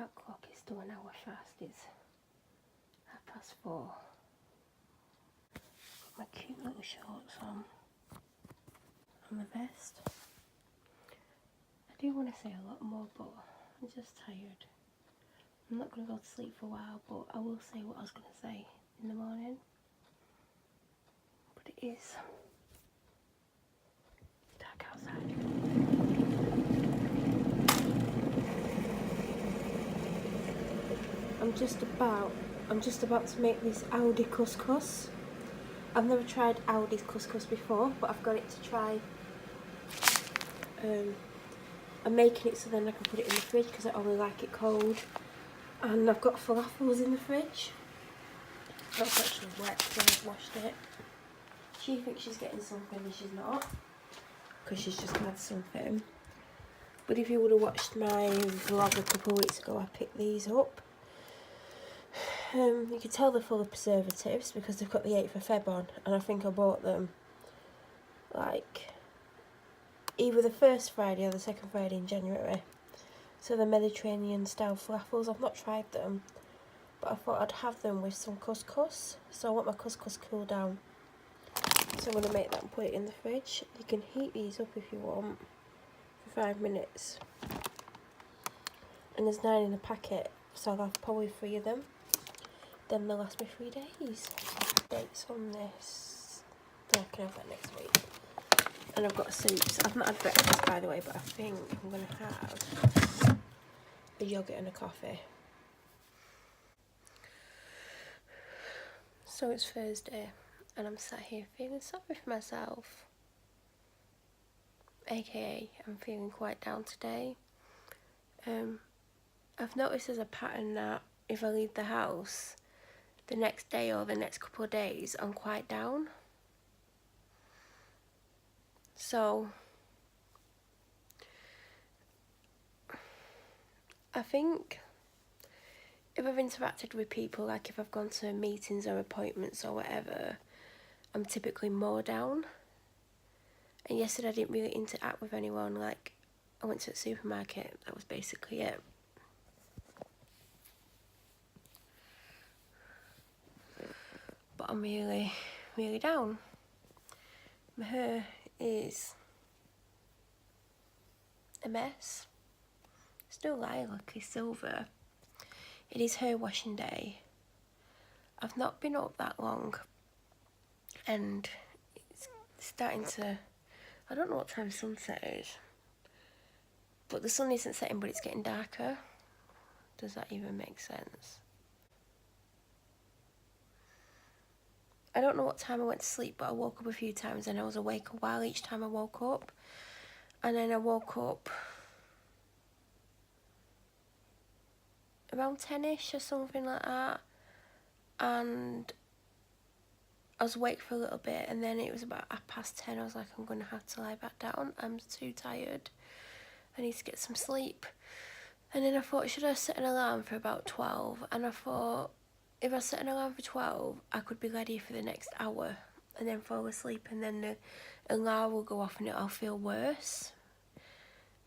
that clock is still an hour fast. It's 4:30. Got my cute little shorts on and the vest. I do want to say a lot more, but I'm just tired. I'm not going to go to sleep for a while, but I will say what I was going to say in the morning. But it is dark outside. I'm just about to make this Aldi couscous. I've never tried Aldi's couscous before, but I've got it to try. I'm making it so then I can put it in the fridge because I only like it cold. And I've got falafels in the fridge. That's actually wet because I've washed it. She thinks she's getting something and she's not, because she's just had something. But if you would have watched my vlog a couple of weeks ago, I picked these up. You can tell they're full of preservatives because they've got the 8th of Feb on, and I think I bought them like either the first Friday or the second Friday in January. So the Mediterranean style falafels, I've not tried them, but I thought I'd have them with some couscous. So I want my couscous cool down. So I'm going to make that and put it in the fridge. You can heat these up if you want for 5 minutes. And there's 9 in a packet, so I'll have probably 3 of them. Then they'll last me 3 days. Dates on this. So I can have that next week. And I've got soups. I've not had breakfast, by the way, but I think I'm going to have a yoghurt and a coffee. So it's Thursday, and I'm sat here feeling sorry for myself. AKA, I'm feeling quite down today. I've noticed there's a pattern that if I leave the house, the next day or the next couple of days, I'm quite down. So I think if I've interacted with people, like if I've gone to meetings or appointments or whatever, I'm typically more down. And yesterday I didn't really interact with anyone. Like, I went to the supermarket, that was basically it. But I'm really, really down. My hair is a mess. Still lilac-y silver. It is hair washing day. I've not been up that long, and it's starting to, I don't know what time sunset is, but the sun isn't setting, but it's getting darker. Does that even make sense? I don't know what time I went to sleep, but I woke up a few times and I was awake a while each time I woke up. And then I woke up around 10ish or something like that. And I was awake for a little bit, and then it was about 10:30. I was like, I'm going to have to lie back down. I'm too tired. I need to get some sleep. And then I thought, should I set an alarm for about 12? And I thought, if I set an alarm for 12, I could be ready for the next hour and then fall asleep, and then the alarm will go off and I'll feel worse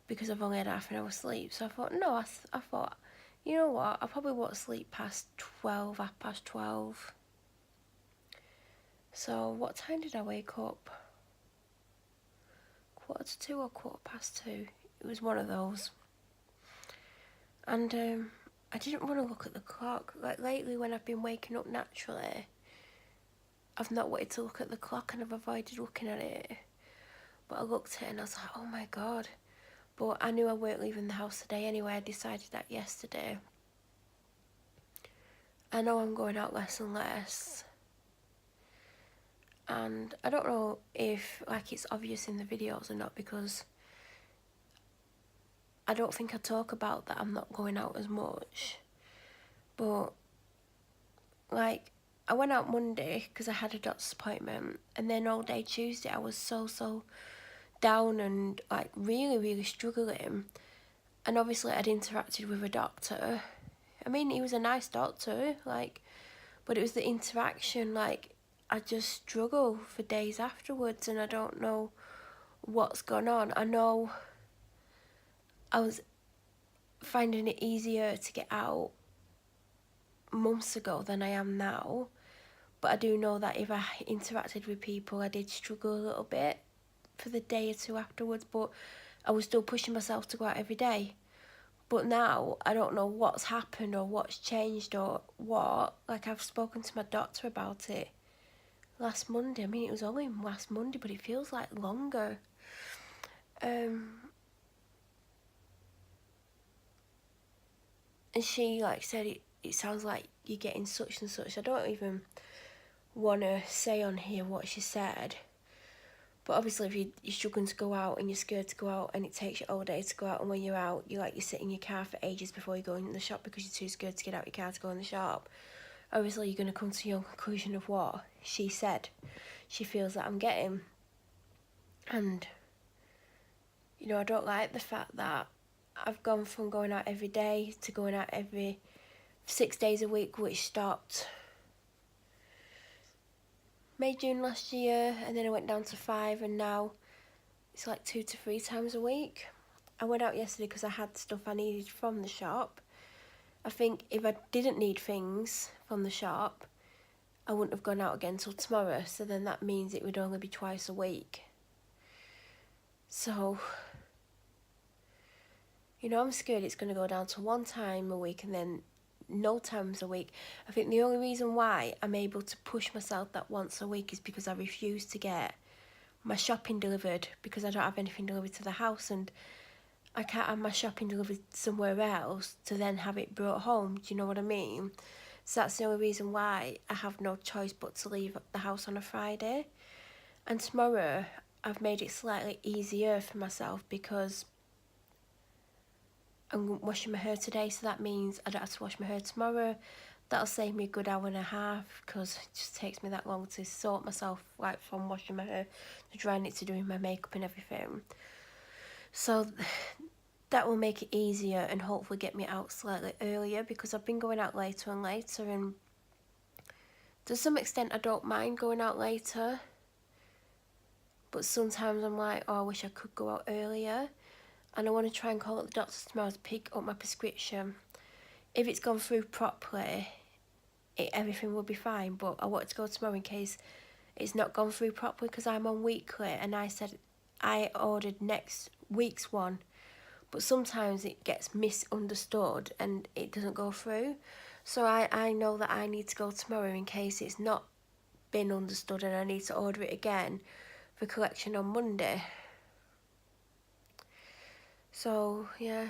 because I've only had half an hour sleep. So I thought, no, I thought, you know what, I probably won't sleep past 12, 12:30. So what time did I wake up? 1:45 or 2:15? It was one of those. And I didn't want to look at the clock. Like lately when I've been waking up naturally, I've not wanted to look at the clock and I've avoided looking at it. But I looked at it and I was like, oh my God. But I knew I weren't leaving the house today anyway. I decided that yesterday. I know I'm going out less and less. And I don't know if like it's obvious in the videos or not, because I don't think I talk about that I'm not going out as much. But like I went out Monday because I had a doctor's appointment, and then all day Tuesday I was so down and like really struggling. And obviously I'd interacted with a doctor. I mean, he was a nice doctor, like, but it was the interaction, like I just struggle for days afterwards, and I don't know what's gone on. I know I was finding it easier to get out months ago than I am now. But I do know that if I interacted with people, I did struggle a little bit for the day or two afterwards, but I was still pushing myself to go out every day. But now, I don't know what's happened or what's changed or what. Like, I've spoken to my doctor about it last Monday. I mean, it was only last Monday, but it feels like longer. And she, like, said it sounds like you're getting such and such. I don't even want to say on here what she said. But obviously, if you're struggling to go out and you're scared to go out and it takes you all day to go out, and when you're out, you sit in your car for ages before you go in the shop because you're too scared to get out your car to go in the shop. Obviously, you're going to come to your conclusion of what she said she feels that I'm getting. And, I don't like the fact that I've gone from going out every day to going out every 6 days a week, which stopped May, June last year, and then I went down to 5, and now it's like 2 to 3 times a week. I went out yesterday because I had stuff I needed from the shop. I think if I didn't need things from the shop, I wouldn't have gone out again till tomorrow, so then that means it would only be twice a week. So, I'm scared it's going to go down to 1 time a week and then no times a week. I think the only reason why I'm able to push myself that once a week is because I refuse to get my shopping delivered because I don't have anything delivered to the house, and I can't have my shopping delivered somewhere else to then have it brought home. Do you know what I mean? So that's the only reason why I have no choice but to leave the house on a Friday. And tomorrow I've made it slightly easier for myself because I'm washing my hair today, so that means I don't have to wash my hair tomorrow. That'll save me a good hour and a half because it just takes me that long to sort myself, like from washing my hair to drying it to doing my makeup and everything. So that will make it easier and hopefully get me out slightly earlier because I've been going out later and later, and to some extent I don't mind going out later, but sometimes I'm like, oh, I wish I could go out earlier. And I want to try and call up the doctor tomorrow to pick up my prescription. If it's gone through properly, everything will be fine, but I want to go tomorrow in case it's not gone through properly because I'm on weekly, and I said I ordered next week's one, but sometimes it gets misunderstood and it doesn't go through. So I know that I need to go tomorrow in case it's not been understood and I need to order it again for collection on Monday. So, yeah,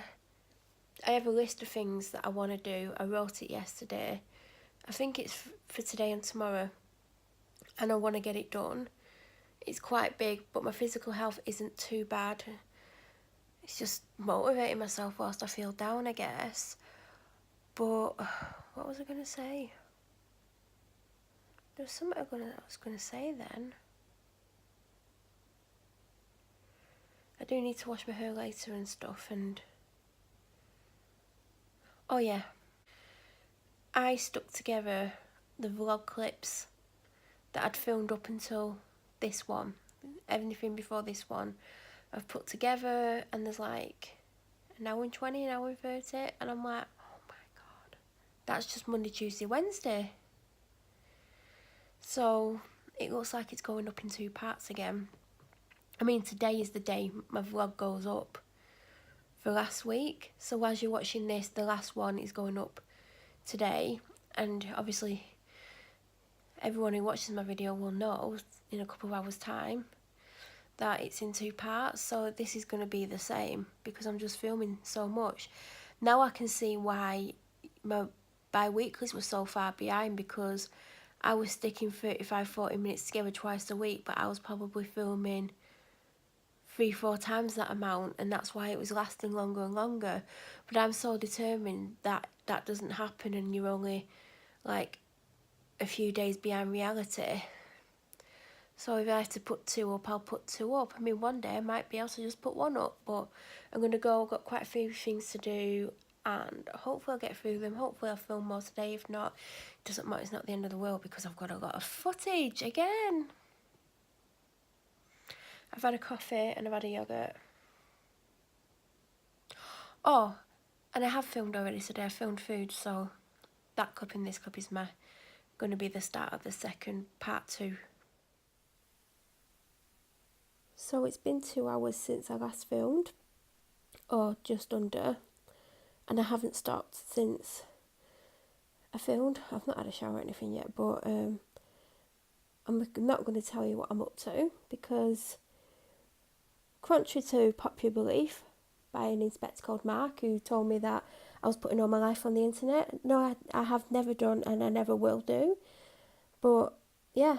I have a list of things that I want to do. I wrote it yesterday. I think it's for today and tomorrow, and I want to get it done. It's quite big, but my physical health isn't too bad. It's just motivating myself whilst I feel down, I guess. But, what was I going to say? There was something I was going to say then. I do need to wash my hair later and stuff, and... Oh yeah. I stuck together the vlog clips that I'd filmed up until this one. Everything before this one I've put together, and there's like an hour and 20, an hour and 30, and I'm like, oh my god. That's just Monday, Tuesday, Wednesday. So it looks like it's going up in 2 parts again. I mean, today is the day my vlog goes up for last week. So as you're watching this, the last one is going up today. And obviously, everyone who watches my video will know in a couple of hours' time that it's in 2 parts. So this is going to be the same because I'm just filming so much. Now I can see why my bi-weeklies were so far behind, because I was sticking 35-40 minutes together twice a week, but I was probably filming 3-4 times that amount, and that's why it was lasting longer and longer. But I'm so determined that that doesn't happen and you're only like a few days behind reality. So if I have to put 2 up, I'll put 2 up. I mean, one day I might be able to just put 1 up, but I'm going to go, I've got quite a few things to do, and hopefully I'll get through them. Hopefully I'll film more today. If not, it doesn't matter, it's not the end of the world because I've got a lot of footage again. I've had a coffee and I've had a yoghurt. Oh, And I have filmed already today. I filmed food, so that clip and this clip is going to be the start of the second part 2. So it's been 2 hours since I last filmed, or just under, and I haven't stopped since I filmed. I've not had a shower or anything yet, but I'm not going to tell you what I'm up to, because contrary to popular belief by an inspector called Mark, who told me that I was putting all my life on the internet, no, I have never done, and I never will do. But yeah,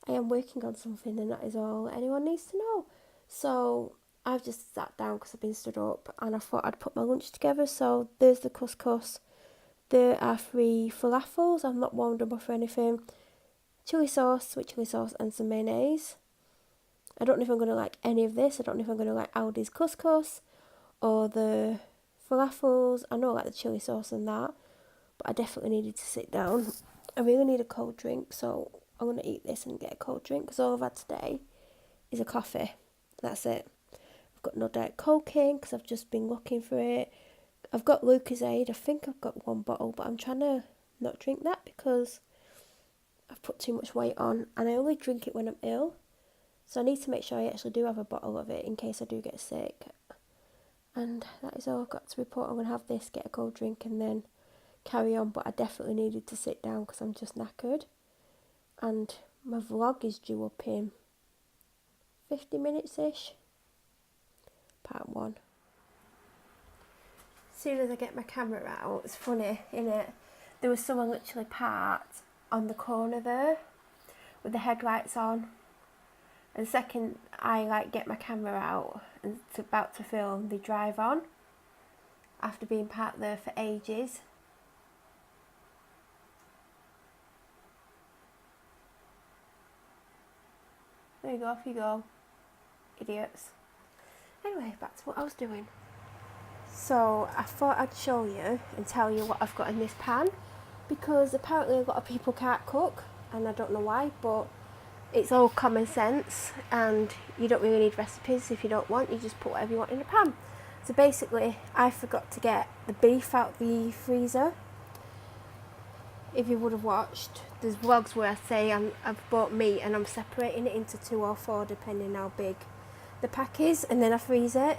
I am working on something, and that is all anyone needs to know. So I've just sat down because I've been stood up, and I thought I'd put my lunch together. So there's the couscous. There are 3 falafels. I've not warmed them up or anything. Chili sauce, sweet chili sauce, and some mayonnaise. I don't know if I'm going to like any of this. I don't know if I'm going to like Aldi's couscous or the falafels. I know I like the chili sauce and that, but I definitely needed to sit down. I really need a cold drink, so I'm going to eat this and get a cold drink, because all I've had today is a coffee. That's it. I've got no Diet Coke in because I've just been looking for it. I've got Lucozade. I think I've got 1 bottle, but I'm trying to not drink that because I've put too much weight on, and I only drink it when I'm ill. So I need to make sure I actually do have a bottle of it in case I do get sick. And that is all I've got to report. I'm going to have this, get a cold drink, and then carry on. But I definitely needed to sit down because I'm just knackered. And my vlog is due up in 50 minutes-ish. Part 1. As soon as I get my camera out, it's funny, innit? There was someone literally parked on the corner there with the headlights on. And the second I get my camera out and it's about to film, they drive on after being parked there for ages. There you go, off you go, idiots. Anyway, back to what I was doing. So I thought I'd show you and tell you what I've got in this pan, because apparently a lot of people can't cook, and I don't know why, but it's all common sense, and you don't really need recipes if you don't want. You just put whatever you want in a pan. So basically, I forgot to get the beef out the freezer. If you would have watched, there's vlogs where I say I've bought meat and I'm separating it into 2 or 4 depending how big the pack is, and then I freeze it.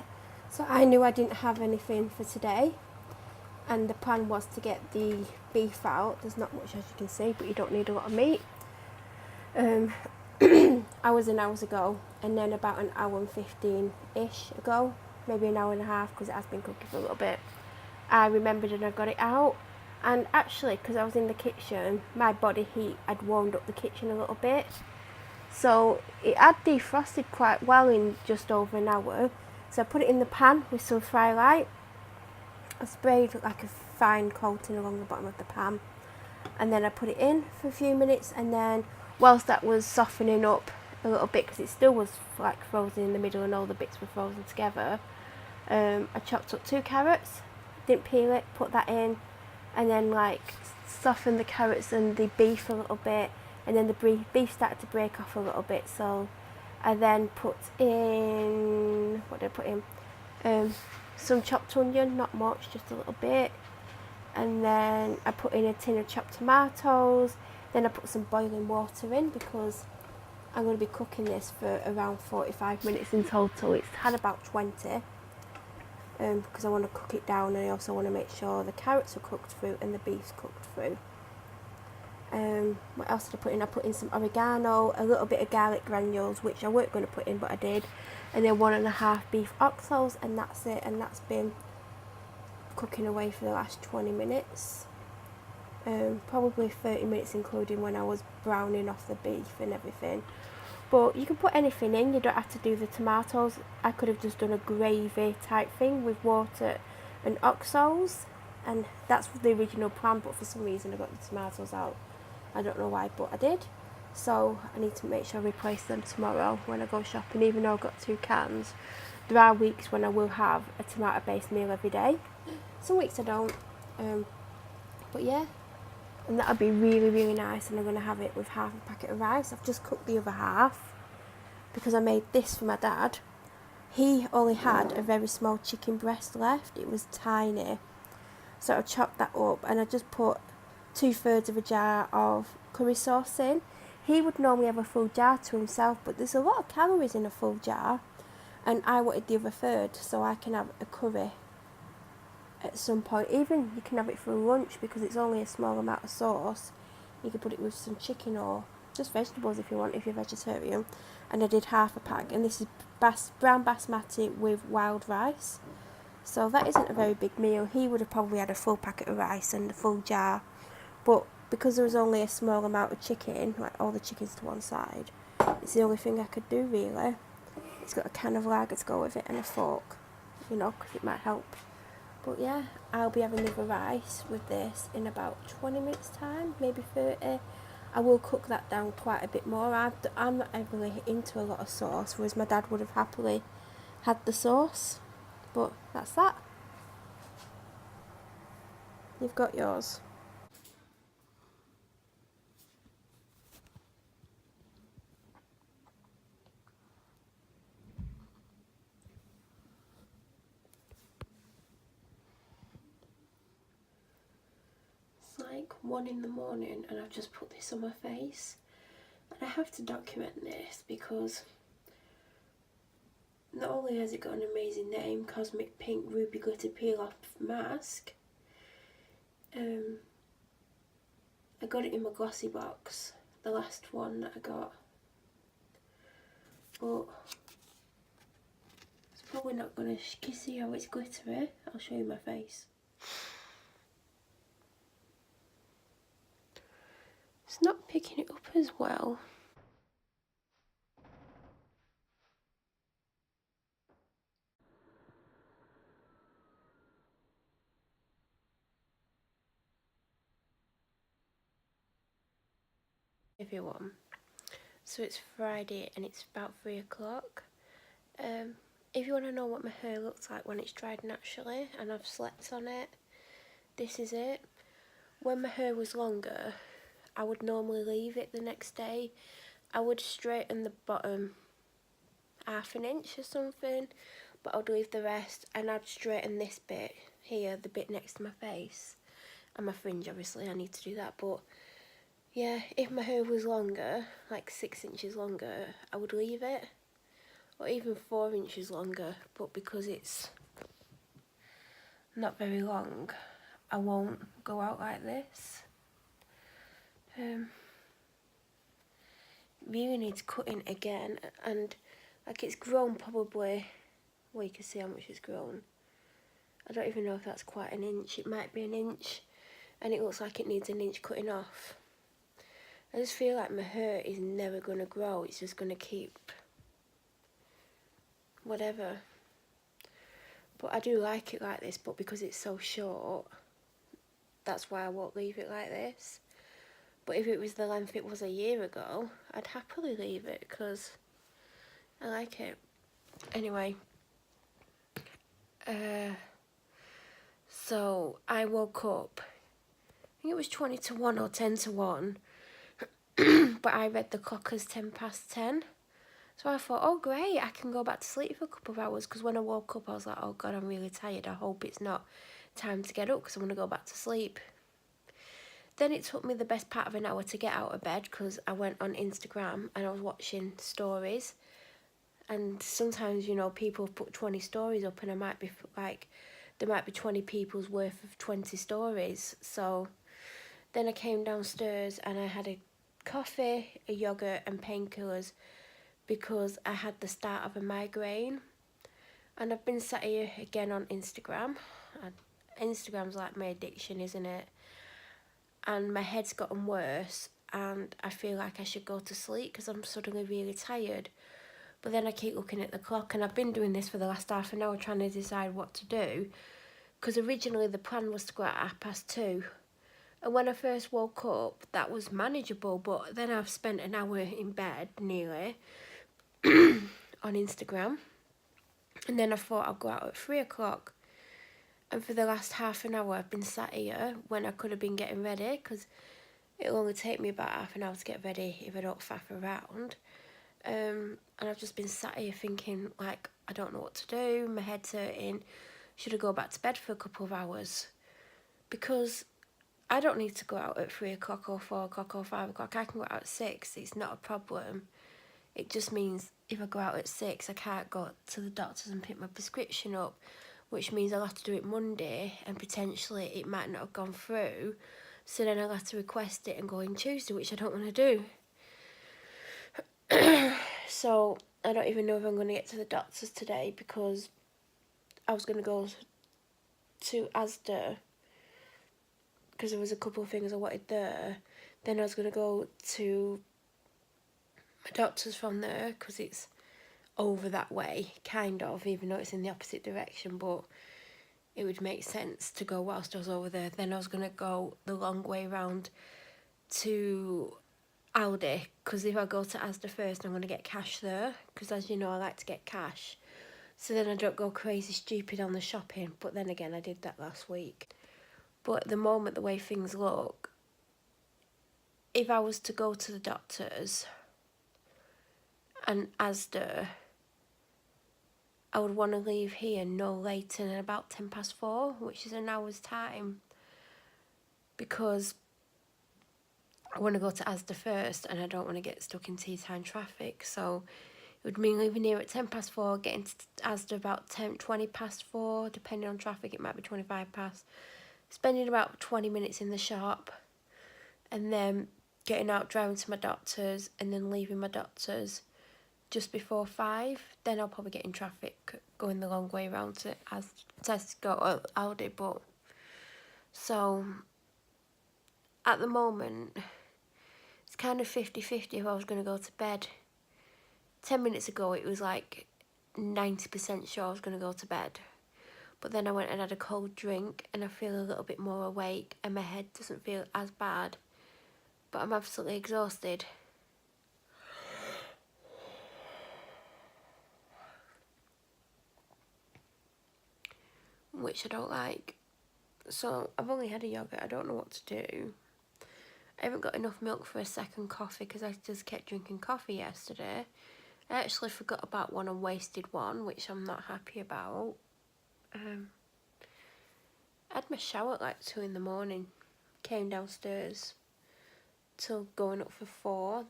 So I knew I didn't have anything for today, and the plan was to get the beef out. There's not much, as you can see, but you don't need a lot of meat. Hours and hours ago, and then about an hour and 15-ish ago, maybe an hour and a half because it has been cooking for a little bit, I remembered and I got it out. And actually, because I was in the kitchen, my body heat had warmed up the kitchen a little bit, so it had defrosted quite well in just over an hour. So I put it in the pan with some fry light. I sprayed like a fine coating along the bottom of the pan, and then I put it in for a few minutes, and then whilst that was softening up a little bit, because it still was like frozen in the middle and all the bits were frozen together, I chopped up 2 carrots, didn't peel it, put that in, and then softened the carrots and the beef a little bit, and then the beef started to break off a little bit, so I then put in, what did I put in? Some chopped onion, not much, just a little bit, and then I put in a tin of chopped tomatoes. Then I put some boiling water in because I'm going to be cooking this for around 45 minutes in total. It's had about 20 because I want to cook it down, and I also want to make sure the carrots are cooked through and the beef's cooked through. What else did I put in? I put in some oregano, a little bit of garlic granules, which I weren't going to put in but I did, and then 1.5 beef oxals, and that's it. And that's been cooking away for the last 20 minutes. Probably 30 minutes including when I was browning off the beef and everything. But you can put anything in, you don't have to do the tomatoes. I could have just done a gravy type thing with water and oxals, and that's the original plan, but for some reason I got the tomatoes out. I don't know why, but I did. So I need to make sure I replace them tomorrow when I go shopping. Even though I've got 2 cans, there are weeks when I will have a tomato based meal every day. Some weeks I don't, but yeah. And that'll be really, really nice, and I'm going to have it with half a packet of rice. I've just cooked the other half because I made this for my dad. he only had a very small chicken breast left. It was tiny. So I chopped that up and I just put 2/3 of a jar of curry sauce in. He would normally have a full jar to himself, but there's a lot of calories in a full jar, and I wanted the other third so I can have a curry at some point. Even you can have it for lunch because it's only a small amount of sauce. You can put it with some chicken or just vegetables if you want, if you're vegetarian. And I did half a pack, and this is brown basmati with wild rice. So that isn't a very big meal. He would have probably had a full packet of rice and a full jar. But because there was only a small amount of chicken, like all the chickens to one side, it's the only thing I could do really. It's got a can of lager to go with it and a fork, you know, because it might help. But yeah, I'll be having the rice with this in about 20 minutes time, maybe 30. I will cook that down quite a bit more. I'm not heavily into a lot of sauce, whereas my dad would have happily had the sauce. But that's that. You've got yours. It's like 1 in the morning and I've just put this on my face. And I have to document this because not only has it got an amazing name, Cosmic Pink Ruby Glitter Peel Off Mask, I got it in my glossy box, the last one that I got. But it's probably not going to, can you see how it's glittery? I'll show you my face. It's not picking it up as well. Everyone. So it's Friday and it's about 3 o'clock. If you want to know what my hair looks like when it's dried naturally and I've slept on it, this is it. When my hair was longer, I would normally leave it the next day. I would straighten the bottom half an inch or something, but I'd leave the rest and I'd straighten this bit here, the bit next to my face. And my fringe, obviously, I need to do that, but yeah, if my hair was longer, like 6 inches longer, I would leave it, or even 4 inches longer, but because it's not very long, I won't go out like this. Really needs cutting again, and like it's grown probably, well, you can see how much it's grown. I don't even know if that's quite an inch, it might be an inch, and it looks like it needs an inch cutting off. I just feel like my hair is never going to grow, it's just going to keep whatever. But I do like it like this, but because it's so short, that's why I won't leave it like this. But if it was the length it was a year ago, I'd happily leave it because I like it. Anyway, so I woke up, I think it was 20 to 1 or 10 to 1, but I read the clock as 10 past 10. So I thought, oh great, I can go back to sleep for a couple of hours, because when I woke up I was like, oh god, I'm really tired, I hope it's not time to get up because I want to go back to sleep. Then it took me the best part of an hour to get out of bed because I went on Instagram and I was watching stories, and sometimes, you know, people put 20 stories up and I might be like, there might be 20 people's worth of 20 stories. So then I came downstairs and I had a coffee, a yogurt and painkillers because I had the start of a migraine. And I've been sat here again on Instagram. Instagram's like my addiction, isn't it? And my head's gotten worse and I feel like I should go to sleep because I'm suddenly really tired. But then I keep looking at the clock, and I've been doing this for the last half an hour trying to decide what to do, because originally the plan was to go at 2:30. And when I first woke up, that was manageable, but then I've spent an hour in bed, nearly, on Instagram. And then I thought I'd go out at 3 o'clock. And for the last half an hour, I've been sat here when I could have been getting ready, because it'll only take me about half an hour to get ready if I don't faff around. And I've just been sat here thinking, like, I don't know what to do, my head's hurting, should I go back to bed for a couple of hours? Because I don't need to go out at 3 o'clock or 4 o'clock or 5 o'clock. I can go out at 6, it's not a problem. It just means if I go out at 6, I can't go to the doctor's and pick my prescription up, which means I'll have to do it Monday, and potentially it might not have gone through, so then I'll have to request it and go in Tuesday, which I don't want to do. So I don't even know if I'm going to get to the doctor's today, because I was going to go to Asda because there was a couple of things I wanted there. Then I was going to go to my doctor's from there because it's over that way, kind of, even though it's in the opposite direction, but it would make sense to go whilst I was over there. Then I was going to go the long way round to Aldi, because if I go to Asda first, I'm going to get cash there, because as you know, I like to get cash. So then I don't go crazy stupid on the shopping, but then again, I did that last week. But at the moment, the way things look, if I was to go to the doctor's and Asda, I would want to leave here no later than about 4:10, which is an hour's time, because I want to go to Asda first and I don't want to get stuck in tea time traffic. So it would mean leaving here at 4:10, getting to Asda about 20 past 4, depending on traffic, it might be 25 past. Spending about 20 minutes in the shop, and then getting out, driving to my doctor's, and then leaving my doctor's just before 5. Then I'll probably get in traffic going the long way around to Tesco or Aldi. But so at the moment, it's kind of 50-50 if I was going to go to bed. 10 minutes ago, it was like 90% sure I was going to go to bed. But then I went and had a cold drink and I feel a little bit more awake and my head doesn't feel as bad. But I'm absolutely exhausted. Which I don't like. So I've only had a yogurt, I don't know what to do. I haven't got enough milk for a second coffee because I just kept drinking coffee yesterday. I actually forgot about one and wasted one, which I'm not happy about. I had my shower at like 2 in the morning, came downstairs till going up for 4.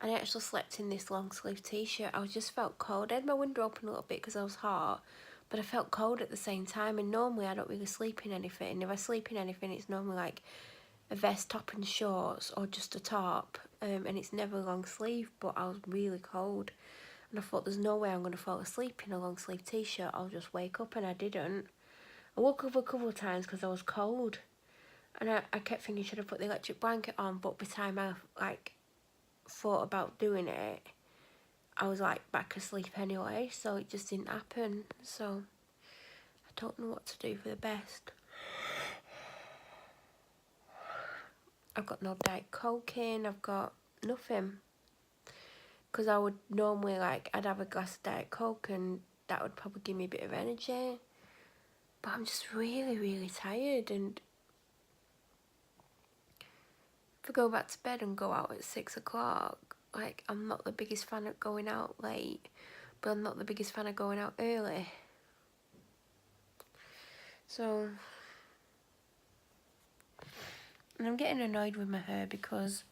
And I actually slept in this long sleeve t-shirt. I just felt cold. I had my window open a little bit because I was hot, but I felt cold at the same time. And normally I don't really sleep in anything. If I sleep in anything, it's normally like a vest, top and shorts, or just a top. And it's never long sleeve, but I was really cold. And I thought, there's no way I'm going to fall asleep in a long sleeve t-shirt. I'll just wake up, and I didn't. I woke up a couple of times because I was cold. And I kept thinking, should I put the electric blanket on? But by the time I thought about doing it, I was like back asleep anyway, so it just didn't happen. So I don't know what to do for the best. I've got no Diet Coke in, I've got nothing. Because I would normally I'd have a glass of Diet Coke and that would probably give me a bit of energy. But I'm just really, really tired, and if I go back to bed and go out at 6 o'clock, I'm not the biggest fan of going out late, but I'm not the biggest fan of going out early. So, and I'm getting annoyed with my hair because,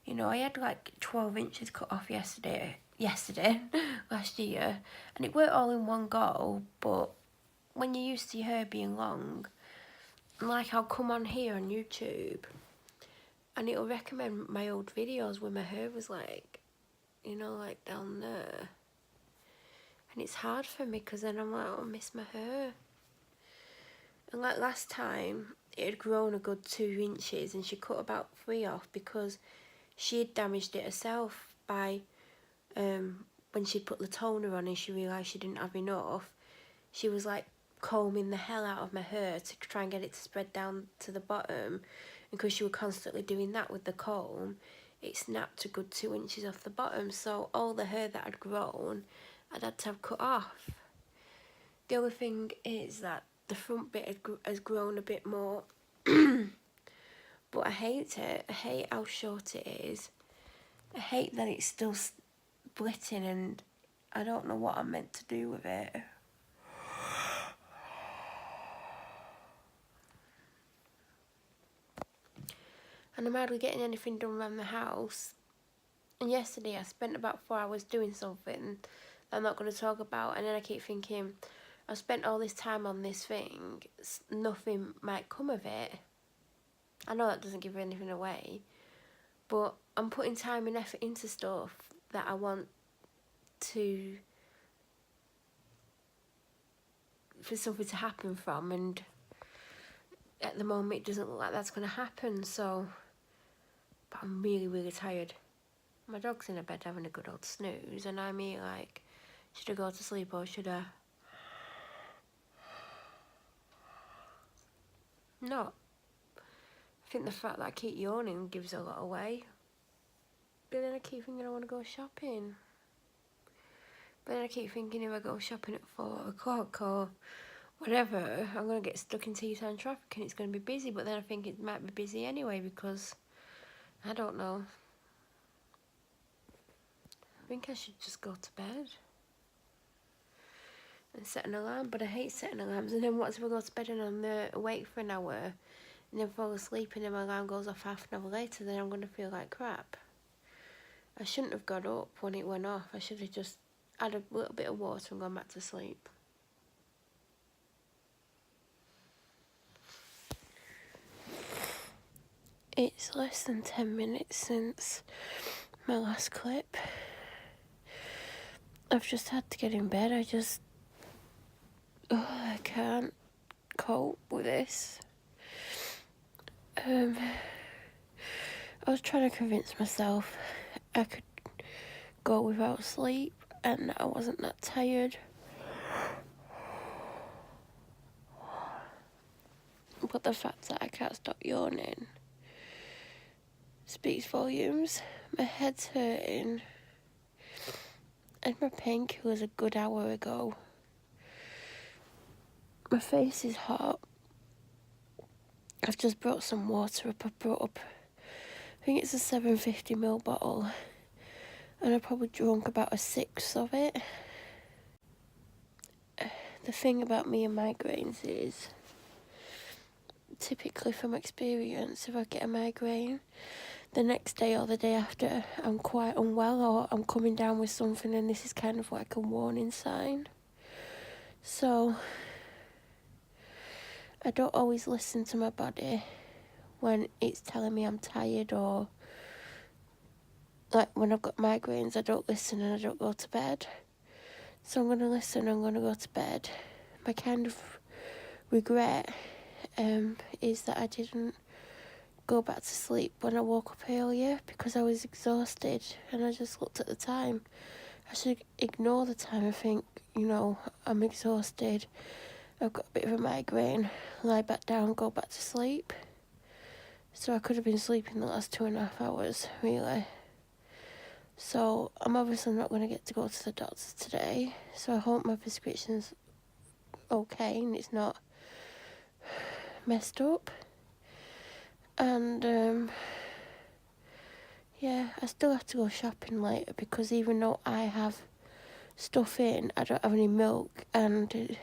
you know, I had 12 inches cut off yesterday, last year, and it weren't all in one go, but when you're used to your hair being long, I'll come on here on YouTube, and it'll recommend my old videos where my hair was down there. And it's hard for me because then I'm like, oh, I miss my hair. And last time, it had grown a good 2 inches and she cut about 3 off because she had damaged it herself by, when she put the toner on and she realised she didn't have enough, she was combing the hell out of my hair to try and get it to spread down to the bottom. And because she was constantly doing that with the comb, it snapped a good 2 inches off the bottom. So all the hair that had grown, I'd had to have cut off. The other thing is that the front bit has grown a bit more. But I hate it. I hate how short it is. I hate that it's still splitting, and I don't know what I'm meant to do with it. And I'm hardly getting anything done around the house. And yesterday I spent about 4 hours doing something that I'm not going to talk about, and then I keep thinking, I've spent all this time on this thing, nothing might come of it. I know that doesn't give anything away, but I'm putting time and effort into stuff that I want for something to happen from, and at the moment it doesn't look like that's going to happen. So, but I'm really, really tired. My dog's in a bed having a good old snooze, and I'm here like, should I go to sleep or should I not? I think the fact that I keep yawning gives a lot away. But then I keep thinking I want to go shopping. But then I keep thinking if I go shopping at 4 o'clock or whatever, I'm going to get stuck in Teesside traffic and it's going to be busy. But then I think it might be busy anyway because, I don't know. I think I should just go to bed and set an alarm. But I hate setting alarms. And then what if I go to bed and I'm awake for an hour and then fall asleep and then my alarm goes off half an hour later? Then I'm going to feel like crap. I shouldn't have got up when it went off. I should have just had a little bit of water and gone back to sleep. It's less than 10 minutes since my last clip. I've just had to get in bed. I can't cope with this. I was trying to convince myself I could go without sleep and I wasn't that tired. But the fact that I can't stop yawning speaks volumes. My head's hurting and my painkiller's a good hour ago. My face is hot. I've just brought some water up. I think it's a 750ml bottle, and I probably drunk about a sixth of it. The thing about me and migraines is, typically from experience, if I get a migraine, the next day or the day after, I'm quite unwell or I'm coming down with something, and this is kind of like a warning sign. So, I don't always listen to my body when it's telling me I'm tired, or like when I've got migraines, I don't listen and I don't go to bed. So I'm going to listen, I'm going to go to bed. My kind of regret is that I didn't go back to sleep when I woke up earlier because I was exhausted, and I just looked at the time. I should ignore the time and think, I'm exhausted, I've got a bit of a migraine, lie back down, go back to sleep. So I could have been sleeping the last 2.5 hours, really. So I'm obviously not going to get to go to the doctor today. So I hope my prescription's okay and it's not messed up. And I still have to go shopping later because even though I have stuff in, I don't have any milk and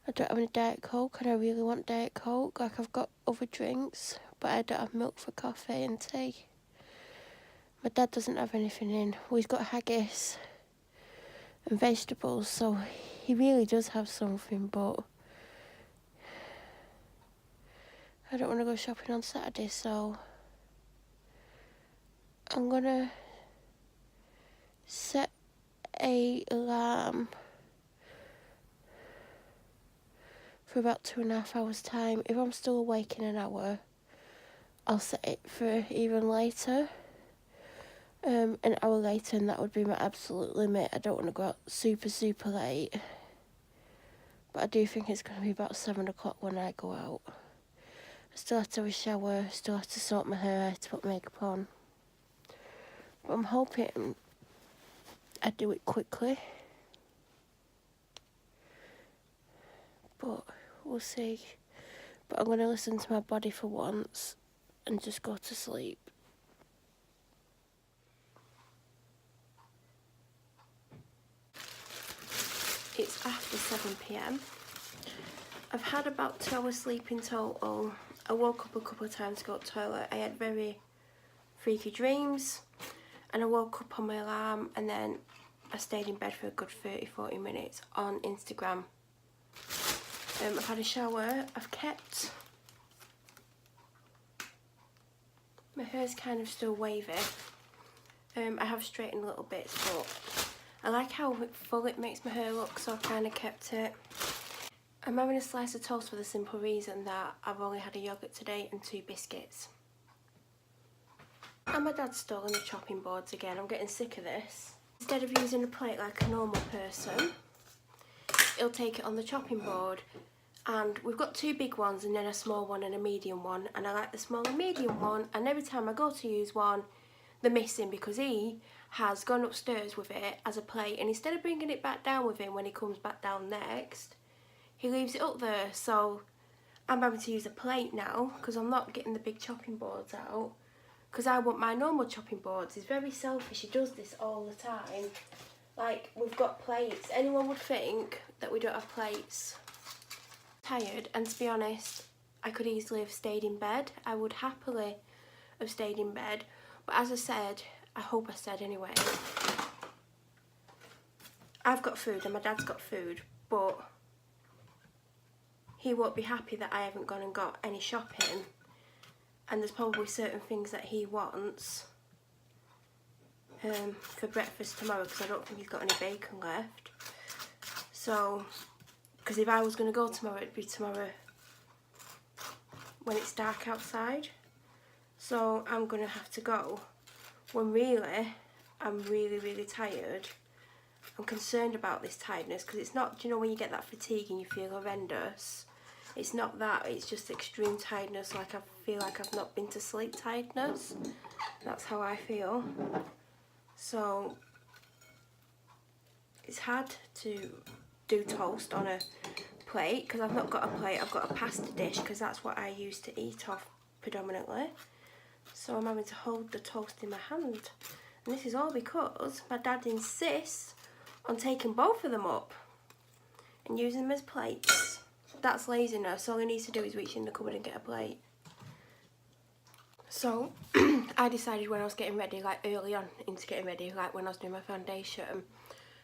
I don't have any Diet Coke, and I really want Diet Coke. Like, I've got other drinks, but I don't have milk for coffee and tea. My dad doesn't have anything in. Well, he's got haggis and vegetables, so he really does have something, but I don't want to go shopping on Saturday, so I'm going to set a alarm for about 2.5 hours time. If I'm still awake in an hour, I'll set it for even later. An hour later, and that would be my absolute limit. I don't want to go out super, super late. But I do think it's going to be about 7 o'clock when I go out. I still have to have a shower, still have to sort my hair, to put makeup on. But I'm hoping I do it quickly. But we'll see. But I'm going to listen to my body for once and just go to sleep. it's after 7 p.m. I've had about 2 hours sleep in total. I woke up a couple of times to go to the toilet. I had very freaky dreams, and I woke up on my alarm, and then I stayed in bed for a good 30-40 minutes on Instagram. I've had a shower. I've kept my hair's kind of still wavy. I have straightened little bits, but I like how full it makes my hair look, so I've kind of kept it. I'm having a slice of toast for the simple reason that I've only had a yoghurt today and 2 biscuits. And my dad's stolen the chopping boards again. I'm getting sick of this. Instead of using a plate like a normal person, he'll take it on the chopping board. And we've got 2 big ones and then a small one and a medium one. And I like the small and medium one. And every time I go to use one, they're missing because he has gone upstairs with it as a plate. And instead of bringing it back down with him when he comes back down next, he leaves it up there. So I'm having to use a plate now because I'm not getting the big chopping boards out. Because I want my normal chopping boards. He's very selfish. He does this all the time. Like, we've got plates. Anyone would think that we don't have plates. Tired, and to be honest, I could easily have stayed in bed. I would happily have stayed in bed. But as I said, I hope I said anyway, I've got food and my dad's got food, but he won't be happy that I haven't gone and got any shopping. And there's probably certain things that he wants for breakfast tomorrow, because I don't think he's got any bacon left. So, because if I was going to go tomorrow, it'd be tomorrow when it's dark outside. So I'm going to have to go when really I'm really tired. I'm concerned about this tiredness, because it's not, do you know when you get that fatigue and you feel horrendous? It's not that, it's just extreme tiredness, like I feel like I've not been to sleep tiredness. That's how I feel. So it's hard to do toast on a plate because I've not got a plate. I've got a pasta dish because that's what I use to eat off predominantly. So I'm having to hold the toast in my hand, and this is all because my dad insists on taking both of them up and using them as plates. That's laziness. All he needs to do is reach in the cupboard and get a plate. So I decided when I was getting ready, like early on into getting ready, like when I was doing my foundation,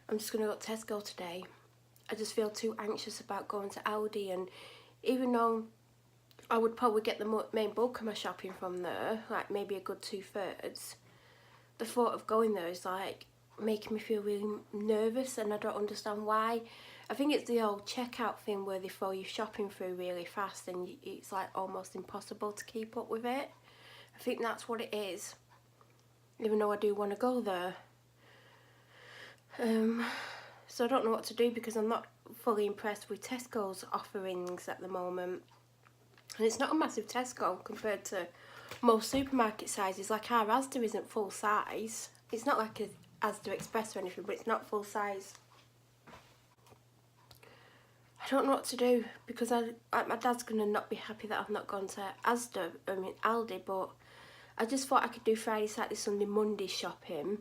I'm just going to go to Tesco today. I just feel too anxious about going to Aldi, and even though I would probably get the main bulk of my shopping from there, like maybe a good 2/3, the thought of going there is like making me feel really nervous, and I don't understand why. I think it's the old checkout thing where they throw you shopping through really fast and it's like almost impossible to keep up with it. I think that's what it is, even though I do want to go there. So I don't know what to do because I'm not fully impressed with Tesco's offerings at the moment. And it's not a massive Tesco compared to most supermarket sizes. Like our Asda isn't full size. It's not like a Asda Express or anything, but it's not full size. I don't know what to do because my dad's going to not be happy that I've not gone to Aldi, but I just thought I could do Friday, Saturday, Sunday, Monday shopping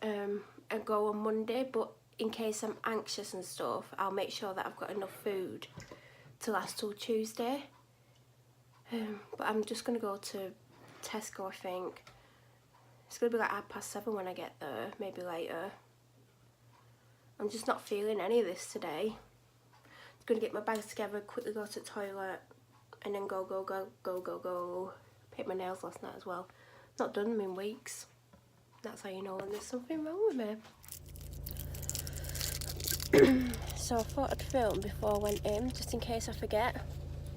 and go on Monday, but in case I'm anxious and stuff, I'll make sure that I've got enough food to last till Tuesday. But I'm just going to go to Tesco, I think. It's going to be like 7:30 when I get there, maybe later. I'm just not feeling any of this today. I'm going to get my bags together, quickly go to the toilet, and then go. Paint my nails last night as well. Not done them in weeks. That's how you know when there's something wrong with me. So I thought I'd film before I went in, just in case I forget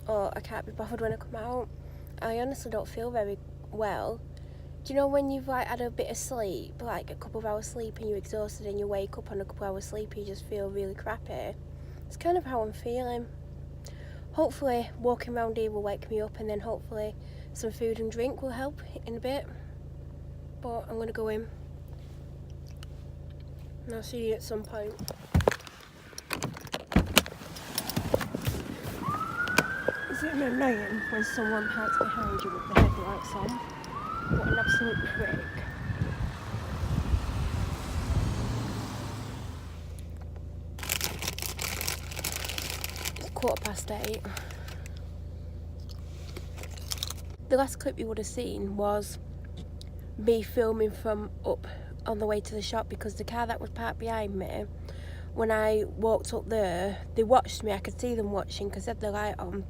or I can't be bothered when I come out. I honestly don't feel very well. Do you know when you've like had a bit of sleep, like a couple of hours sleep, and you're exhausted and you wake up on a couple of hours sleep and you just feel really crappy? It's kind of how I'm feeling. Hopefully walking around here will wake me up, and then hopefully some food and drink will help in a bit. But I'm going to go in and I'll see you at some point. Is it annoying when someone parks behind you with the headlights on? What an absolute prick. 8:15. The last clip you would have seen was me filming from up on the way to the shop, because the car that was parked behind me, when I walked up there, they watched me. I could see them watching because they had the light on,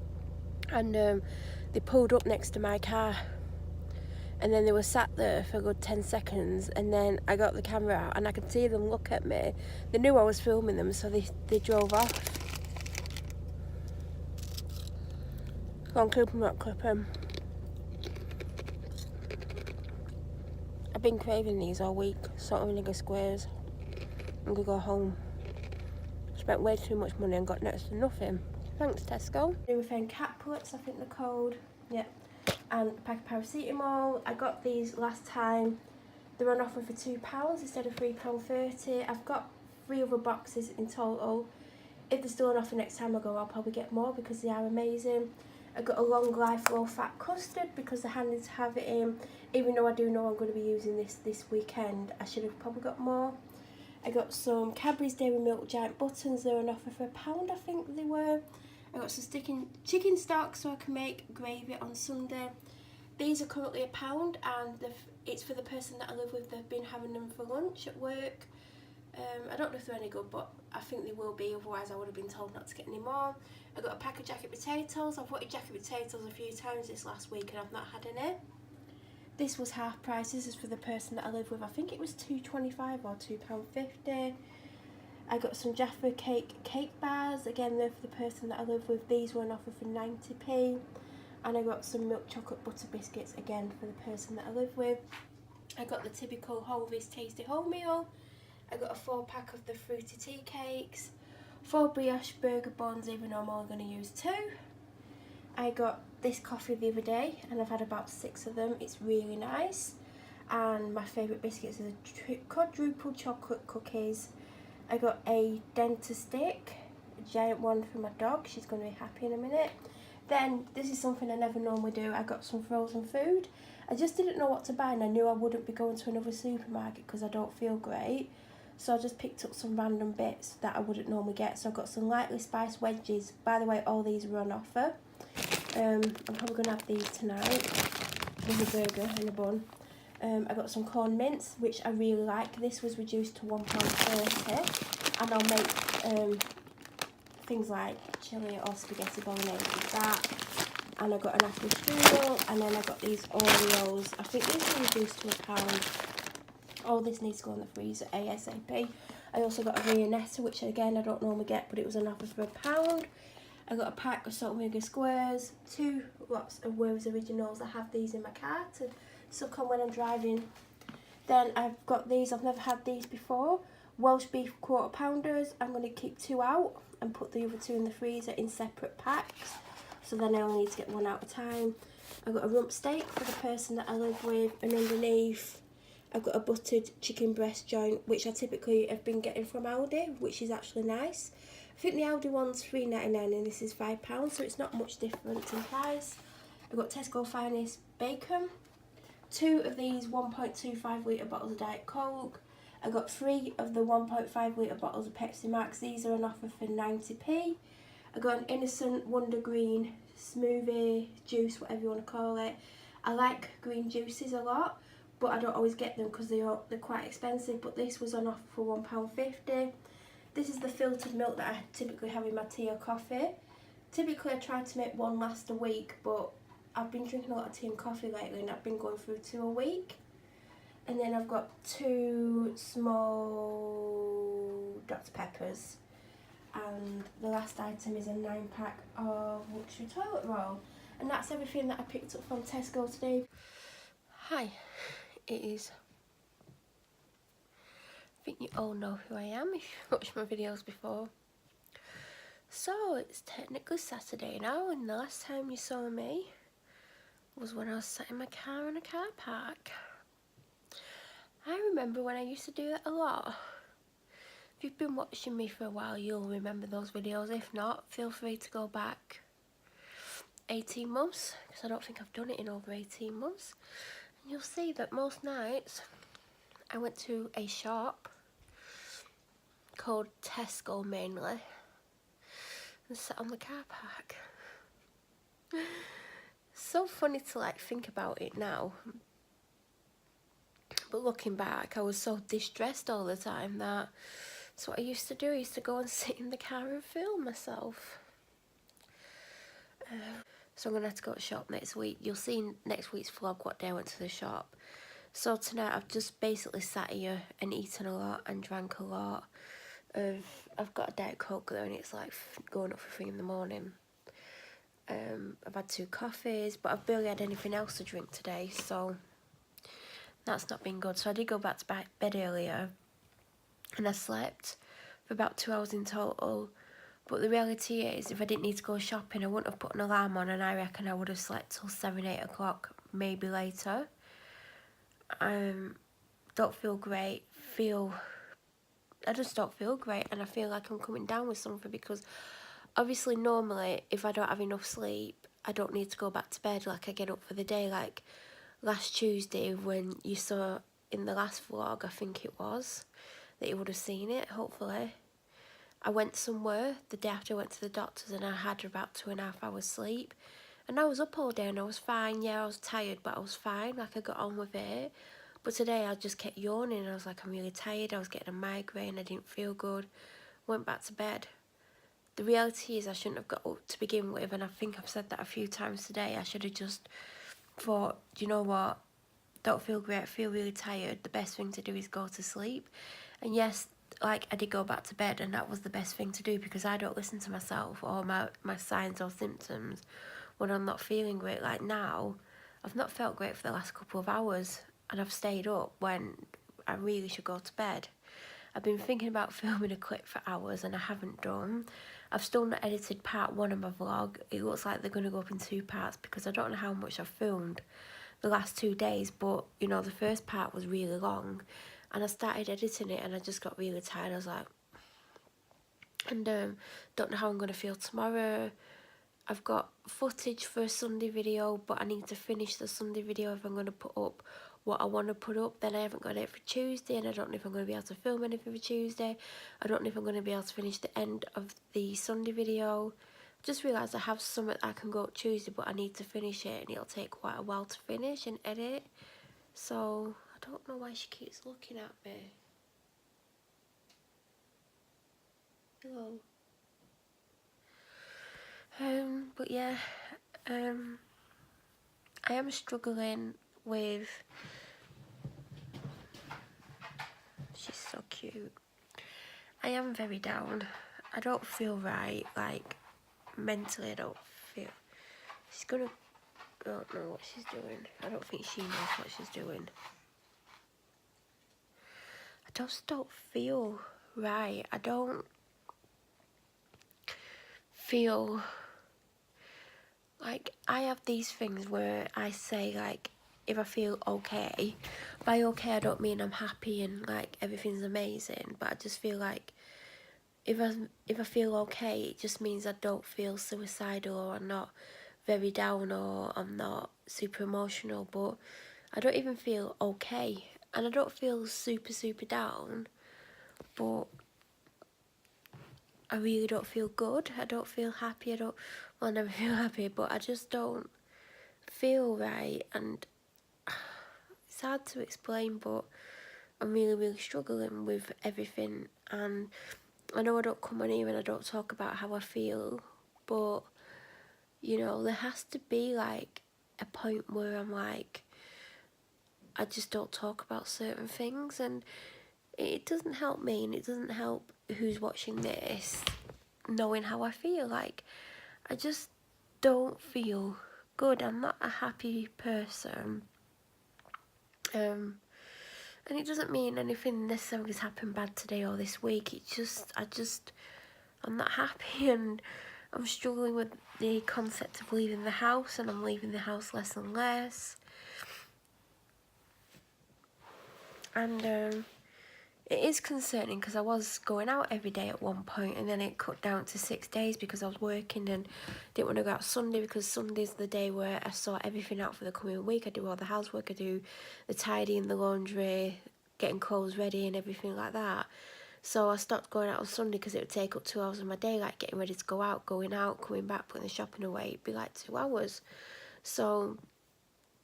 and they pulled up next to my car, and then they were sat there for a good 10 seconds, and then I got the camera out and I could see them look at me. They knew I was filming them, so they drove off. Go on, clip them, not clip them. I've been craving these all week, salt and vinegar squares. I'm gonna go home. Spent way too much money and got next to nothing. Thanks, Tesco. We found cat pellets, I think they're called. Yep. And a pack of paracetamol. I got these last time. They're on offer for £2 instead of £3.30. I've got 3 other boxes in total. If they're still on offer next time I go, I'll probably get more because they are amazing. I got a long life low fat custard because they're handy to have it in. Even though I do know I'm going to be using this weekend, I should have probably got more. I got some Cadbury's Dairy Milk Giant Buttons. They're on offer for £1, I think they were. I got some chicken stock so I can make gravy on Sunday. These are currently £1, and it's for the person that I live with. They've been having them for lunch at work. I don't know if they're any good, but I think they will be, otherwise I would have been told not to get any more. I got a pack of jacket potatoes. I've wanted jacket potatoes a few times this last week and I've not had any. This was half price. This is for the person that I live with. I think it was £2.25 or £2.50. I got some Jaffa cake bars. Again, they're for the person that I live with. These were on offer for 90p. And I got some milk chocolate butter biscuits, again for the person that I live with. I got the typical Hovis Tasty Wholemeal. I got a 4-pack of the fruity tea cakes, 4 brioche burger buns, even though I'm only going to use 2. I got this coffee the other day and I've had about 6 of them. It's really nice. And my favourite biscuits are the quadruple chocolate cookies. I got a dentist stick, a giant one for my dog. She's going to be happy in a minute. Then, this is something I never normally do. I got some frozen food. I just didn't know what to buy and I knew I wouldn't be going to another supermarket because I don't feel great. So I just picked up some random bits that I wouldn't normally get. So I got some lightly spiced wedges. By the way, all these were on offer. I'm probably going to have these tonight with a burger and a bun. I got some corn mince, which I really like. This was reduced to £1.30. And I'll make things like chili or spaghetti bolognese with that. And I got an apple strudel, and then I got these Oreos. I think these were reduced to £1. All this needs to go in the freezer ASAP. I also got a Viennetta, which again I don't normally get, but it was on offer for £1. I got a pack of salt and vinegar squares, 2 lots of Worms Originals. I have these in my car to suck on when I'm driving. Then I've got these, I've never had these before, Welsh beef quarter pounders. I'm going to keep 2 out and put the other 2 in the freezer in separate packs, so then I only need to get 1 out at a time. I've got a rump steak for the person that I live with, and underneath I've got a buttered chicken breast joint, which I typically have been getting from Aldi, which is actually nice. I think the Aldi one's £3.99 and this is £5, so it's not much difference in price. I've got Tesco Finest bacon, 2 of these 1.25 litre bottles of Diet Coke. I got 3 of the 1.5 litre bottles of Pepsi Max. These are on offer for 90p. I got an Innocent Wonder Green smoothie, juice, whatever you want to call it. I like green juices a lot, but I don't always get them because they're quite expensive. But this was on offer for £1.50. This is the filtered milk that I typically have in my tea or coffee. Typically I try to make 1 last a week, but I've been drinking a lot of tea and coffee lately and I've been going through 2 a week. And then I've got 2 small Dr. Peppers. And the last item is a 9-pack of luxury toilet roll. And that's everything that I picked up from Tesco today. Hi, it is. I think you all know who I am if you've watched my videos before. So it's technically Saturday now, and the last time you saw me was when I was sat in my car in a car park. I remember when I used to do that a lot. If you've been watching me for a while, you'll remember those videos. If not, feel free to go back 18 months, because I don't think I've done it in over 18 months. And you'll see that most nights I went to a shop called Tesco mainly. and sat on the car park. So funny to like think about it now, but looking back, I was so distressed all the time that that's what I used to do. I used to go and sit in the car and film myself. So I'm gonna have to go to shop next week. You'll see in next week's vlog what day I went to the shop. So tonight I've just basically sat here and eaten a lot and drank a lot. I've got a Diet Coke there and it's like going up for 3 in the morning. I've had 2 coffees, but I've barely had anything else to drink today, so that's not been good. So I did go back to bed earlier and I slept for about 2 hours in total. But the reality is, if I didn't need to go shopping, I wouldn't have put an alarm on, and I reckon I would have slept till 7, 8 o'clock, maybe later. Don't feel great. I just don't feel great, and I feel like I'm coming down with something because obviously normally if I don't have enough sleep, I don't need to go back to bed. Like, I get up for the day. Like last Tuesday when you saw in the last vlog, I think it was, that you would have seen it, hopefully. I went somewhere the day after I went to the doctor's and I had about 2.5 hours sleep. And I was up all day and I was fine. Yeah, I was tired, but I was fine. Like, I got on with it. But today I just kept yawning. I was like, I'm really tired. I was getting a migraine. I didn't feel good. Went back to bed. The reality is I shouldn't have got up to begin with. And I think I've said that a few times today. I should have just thought, do you know what? Don't feel great. Feel really tired. The best thing to do is go to sleep. And yes, like, I did go back to bed and that was the best thing to do because I don't listen to myself or my signs or symptoms when I'm not feeling great. Like now, I've not felt great for the last couple of hours and I've stayed up when I really should go to bed. I've been thinking about filming a clip for hours and I haven't done. I've still not edited part 1 of my vlog. It looks like they're going to go up in 2 parts because I don't know how much I've filmed the last 2 days, but you know, the first part was really long and I started editing it and I just got really tired. I was like, and don't know how I'm going to feel tomorrow. I've got footage for a Sunday video, but I need to finish the Sunday video if I'm going to put up what I want to put up. Then I haven't got it for Tuesday and I don't know if I'm going to be able to film anything for Tuesday. I don't know if I'm going to be able to finish the end of the Sunday video. Just realised I have something I can go up Tuesday, but I need to finish it and it'll take quite a while to finish and edit. So I don't know why she keeps looking at me. Hello. But yeah, I am struggling with, she's so cute. I am very down. I don't feel right, like mentally I don't feel, she's gonna, I don't know what she's doing. I don't think she knows what she's doing. I just don't feel right. I don't feel like, I have these things where I say, like, if I feel okay, by okay I don't mean I'm happy and like everything's amazing, but I just feel like if I feel okay, it just means I don't feel suicidal or I'm not very down or I'm not super emotional. But I don't even feel okay and I don't feel super down, but I really don't feel good. I don't feel happy. Well, I never feel happy, but I just don't feel right, and it's hard to explain, but I'm really struggling with everything. And I know I don't come on here and I don't talk about how I feel, but you know, there has to be like a point where I'm like, I just don't talk about certain things, and it doesn't help me and it doesn't help who's watching this knowing how I feel. Like, I just don't feel good. I'm not a happy person. And it doesn't mean anything necessarily has happened bad today or this week. It's just, I'm not happy and I'm struggling with the concept of leaving the house, and I'm leaving the house less and less. And it is concerning because I was going out every day at one point and then it cut down to 6 days because I was working and didn't want to go out Sunday because Sunday's the day where I sort everything out for the coming week. I do all the housework, I do the tidying, the laundry, getting clothes ready and everything like that. So I stopped going out on Sunday because it would take up 2 hours of my day, like getting ready to go out, going out, coming back, putting the shopping away. It'd be like 2 hours. So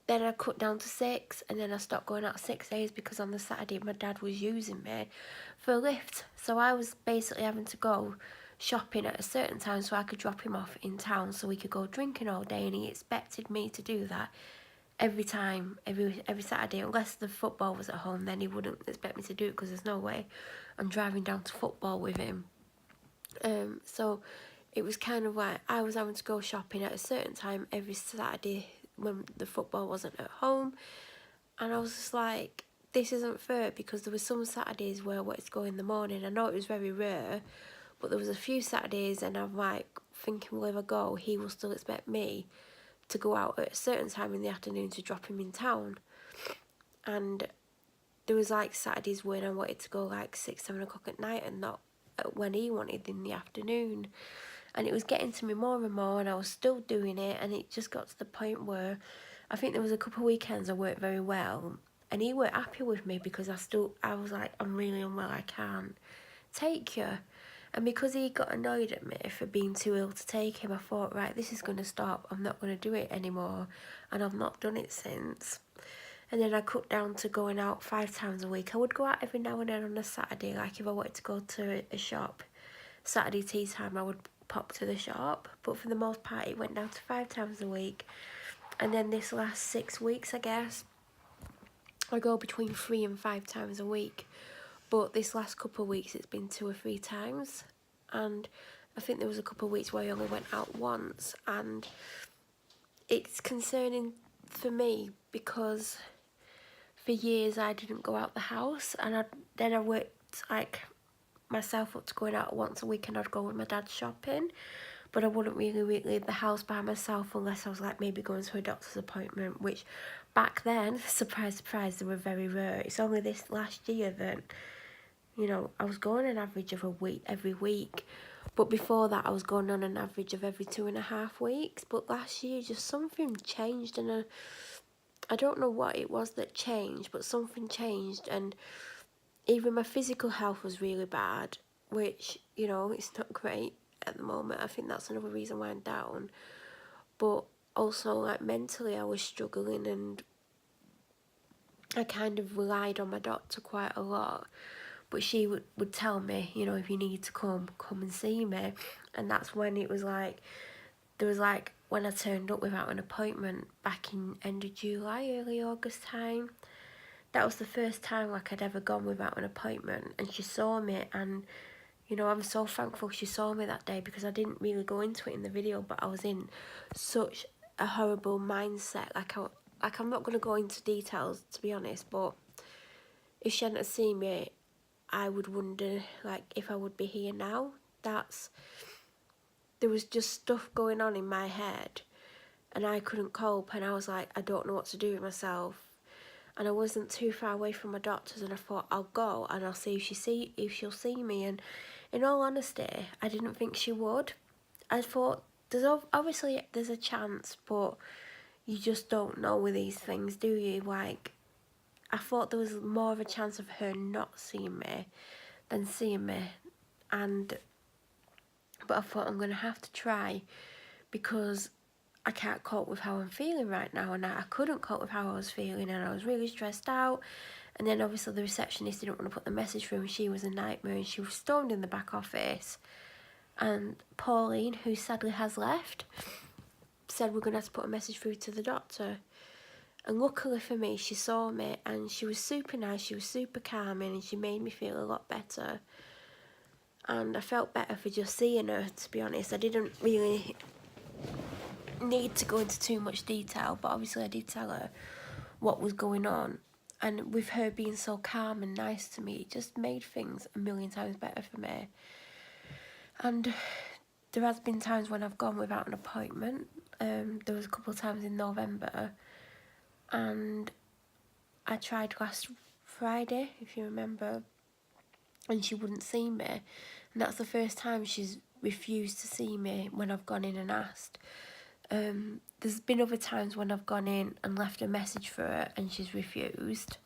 then I cut down to 6, and then I stopped going out 6 days because on the Saturday my dad was using me for a lift. So I was basically having to go shopping at a certain time so I could drop him off in town so we could go drinking all day, and he expected me to do that every time, every Saturday. Unless the football was at home, then he wouldn't expect me to do it because there's no way I'm driving down to football with him. So it was kind of like I was having to go shopping at a certain time every Saturday when the football wasn't at home, and I was just like, this isn't fair, because there were some Saturdays where I wanted to go in the morning. I know it was very rare, but there was a few Saturdays, and I'm like thinking, well, if I go, he will still expect me to go out at a certain time in the afternoon to drop him in town. And there was like Saturdays when I wanted to go like 6-7 o'clock at night, and not when he wanted in the afternoon. And it was getting to me more and more, and I was still doing it, and it just got to the point where I think there was a couple of weekends I worked very well, and he weren't happy with me because I was like, I'm really unwell, I can't take you. And because he got annoyed at me for being too ill to take him, I thought, right, this is going to stop. I'm not going to do it anymore. And I've not done it since. And then I cut down to going out 5 times a week. I would go out every now and then on a Saturday, like if I wanted to go to a shop. Saturday tea time, I would pop to the shop. But for the most part, it went down to 5 times a week. And then this last 6 weeks, I guess, I go between 3 and 5 times a week. But this last couple of weeks, it's been 2 or 3 times. And I think there was a couple of weeks where I only went out once. And it's concerning for me because for years I didn't go out the house. And then I worked like myself up to going out once a week, and I'd go with my dad shopping. But I wouldn't really leave the house by myself unless I was like maybe going to a doctor's appointment, which back then, surprise, surprise, they were very rare. It's only this last year that, you know, I was going an average of a week every week. But before that, I was going on an average of every 2.5 weeks. But last year, just something changed, and I don't know what it was that changed, but something changed. And even my physical health was really bad, which, you know, it's not great at the moment. I think that's another reason why I'm down. But also, like, mentally, I was struggling, and I kind of relied on my doctor quite a lot. But she would tell me, you know, if you need to come and see me. And that's when it was like, there was like, when I turned up without an appointment back in end of July, early August time. That was the first time like I'd ever gone without an appointment. And she saw me, and, you know, I'm so thankful she saw me that day, because I didn't really go into it in the video, but I was in such a horrible mindset. Like I'm not going to go into details, to be honest, but if she hadn't seen me, I would wonder, like, if I would be here now. There was just stuff going on in my head, and I couldn't cope, and I was like, I don't know what to do with myself. And I wasn't too far away from my doctor's, and I thought, I'll go and I'll see if she'll see me. And in all honesty, I didn't think she would. I thought, obviously there's a chance, but you just don't know with these things, do you? Like, I thought there was more of a chance of her not seeing me than seeing me. But I thought, I'm going to have to try, because I can't cope with how I'm feeling right now. And I couldn't cope with how I was feeling, and I was really stressed out. And then obviously the receptionist didn't want to put the message through, and she was a nightmare, and she was stormed in the back office. And Pauline, who sadly has left, said we're going to have to put a message through to the doctor. And luckily for me, she saw me, and she was super nice, she was super calming, and she made me feel a lot better. And I felt better for just seeing her, to be honest. I didn't really need to go into too much detail, but obviously I did tell her what was going on. And with her being so calm and nice to me, it just made things a million times better for me. And there has been times when I've gone without an appointment. There was a couple of times in November, and I tried last Friday, if you remember, and she wouldn't see me. And that's the first time she's refused to see me when I've gone in and asked. There's been other times when I've gone in and left a message for her and she's refused.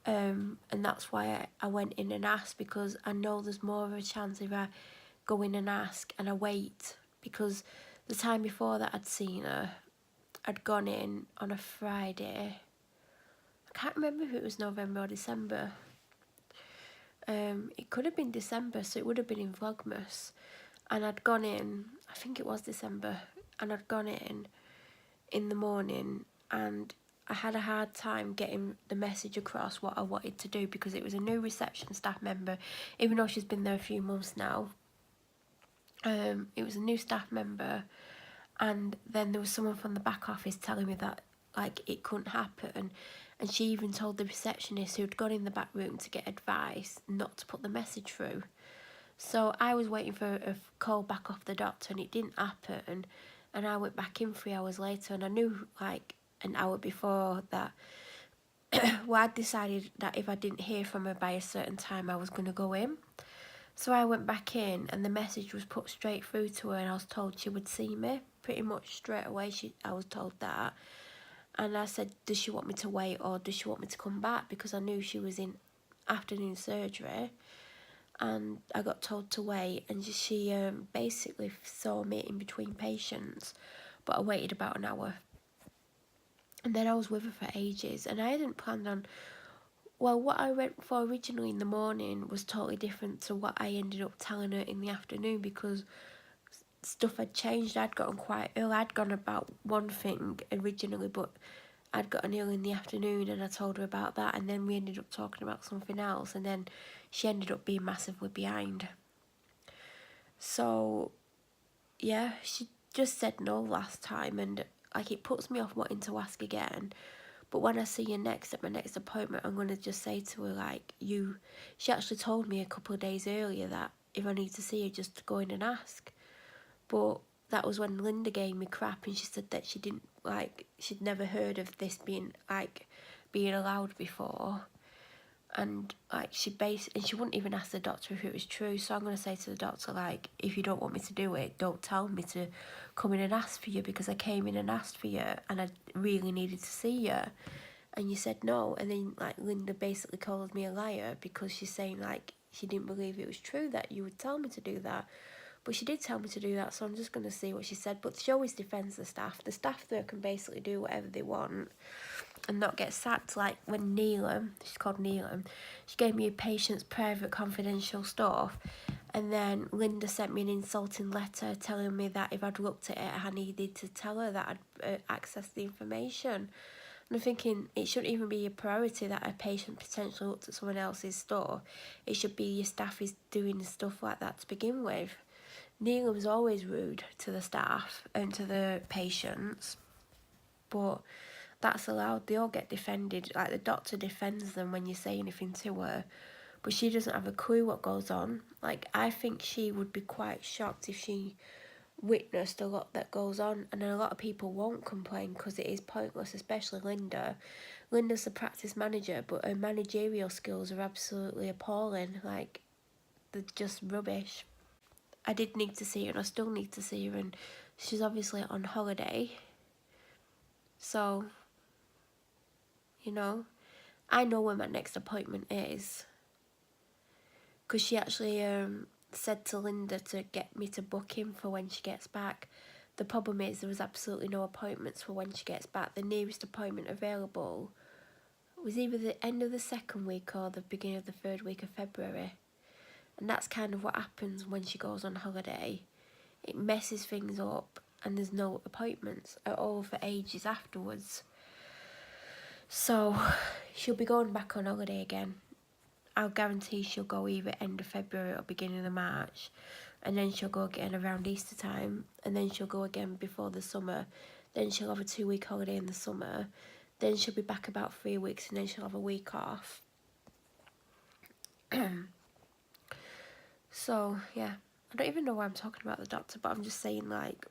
And that's why I went in and asked, because I know there's more of a chance if I go in and ask and I wait, because the time before that I'd seen her, I'd gone in on a Friday. I can't remember if it was November or December. It could have been December, so it would have been in Vlogmas. And I'd gone in, I think it was December, and I'd gone in the morning, and I had a hard time getting the message across what I wanted to do, because it was a new reception staff member, even though she's been there a few months now. It was a new staff member, and then there was someone from the back office telling me that like it couldn't happen, and she even told the receptionist who'd gone in the back room to get advice not to put the message through. So I was waiting for a call back off the doctor, and it didn't happen, and I went back in 3 hours later, and I knew like an hour before that well, I'd decided that if I didn't hear from her by a certain time, I was going to go in. So I went back in, and the message was put straight through to her, and I was told she would see me pretty much straight away. I was told that, and I said, does she want me to wait, or does she want me to come back, because I knew she was in afternoon surgery. And I got told to wait, and she basically saw me in between patients, but I waited about an hour, and then I was with her for ages, and I hadn't planned on, well, what I went for originally in the morning was totally different to what I ended up telling her in the afternoon, because stuff had changed. I'd gotten quite ill. I'd gone about one thing originally, but I'd gotten ill in the afternoon, and I told her about that, and then we ended up talking about something else, and then she ended up being massively behind. So yeah, she just said no last time, and like it puts me off wanting to ask again. But when I see her next at my next appointment, I'm going to just say to her, like, she actually told me a couple of days earlier that if I need to see her, just to go in and ask. But that was when Linda gave me crap, and she said that she didn't, like, she'd never heard of this being, like, being allowed before. And, like, she wouldn't even ask the doctor if it was true. So I'm going to say to the doctor, like, if you don't want me to do it, don't tell me to come in and ask for you, because I came in and asked for you, and I really needed to see you, and you said no. And then, like, Linda basically calls me a liar, because she's saying, like, she didn't believe it was true that you would tell me to do that. But she did tell me to do that, so I'm just going to see what she said. But she always defends the staff. The staff there can basically do whatever they want and not get sacked. Like when Neelam, she's called Neelam, she gave me a patient's private confidential stuff, and then Linda sent me an insulting letter telling me that if I'd looked at it, I needed to tell her that I'd accessed the information. And I'm thinking, it shouldn't even be a priority that a patient potentially looked at someone else's stuff. It should be your staff is doing stuff like that to begin with. Neelam was always rude to the staff and to the patients, but that's allowed. They all get defended. Like the doctor defends them when you say anything to her, but she doesn't have a clue what goes on. Like I think she would be quite shocked if she witnessed a lot that goes on, and a lot of people won't complain because it is pointless, especially Linda. Linda's the practice manager, but her managerial skills are absolutely appalling. Like they're just rubbish. I did need to see her, and I still need to see her, and she's obviously on holiday. So, you know, I know when my next appointment is, because she actually said to Linda to get me to book in for when she gets back. The problem is there was absolutely no appointments for when she gets back. The nearest appointment available was either the end of the second week or the beginning of the third week of February. And that's kind of what happens when she goes on holiday. It messes things up, and there's no appointments at all for ages afterwards. So she'll be going back on holiday again. I'll guarantee she'll go either end of February or beginning of March, and then she'll go again around Easter time, and then she'll go again before the summer. Then she'll have a 2-week holiday in the summer. Then she'll be back about 3 weeks, and then she'll have a week off. So yeah, I don't even know why I'm talking about the doctor, but I'm just saying, like,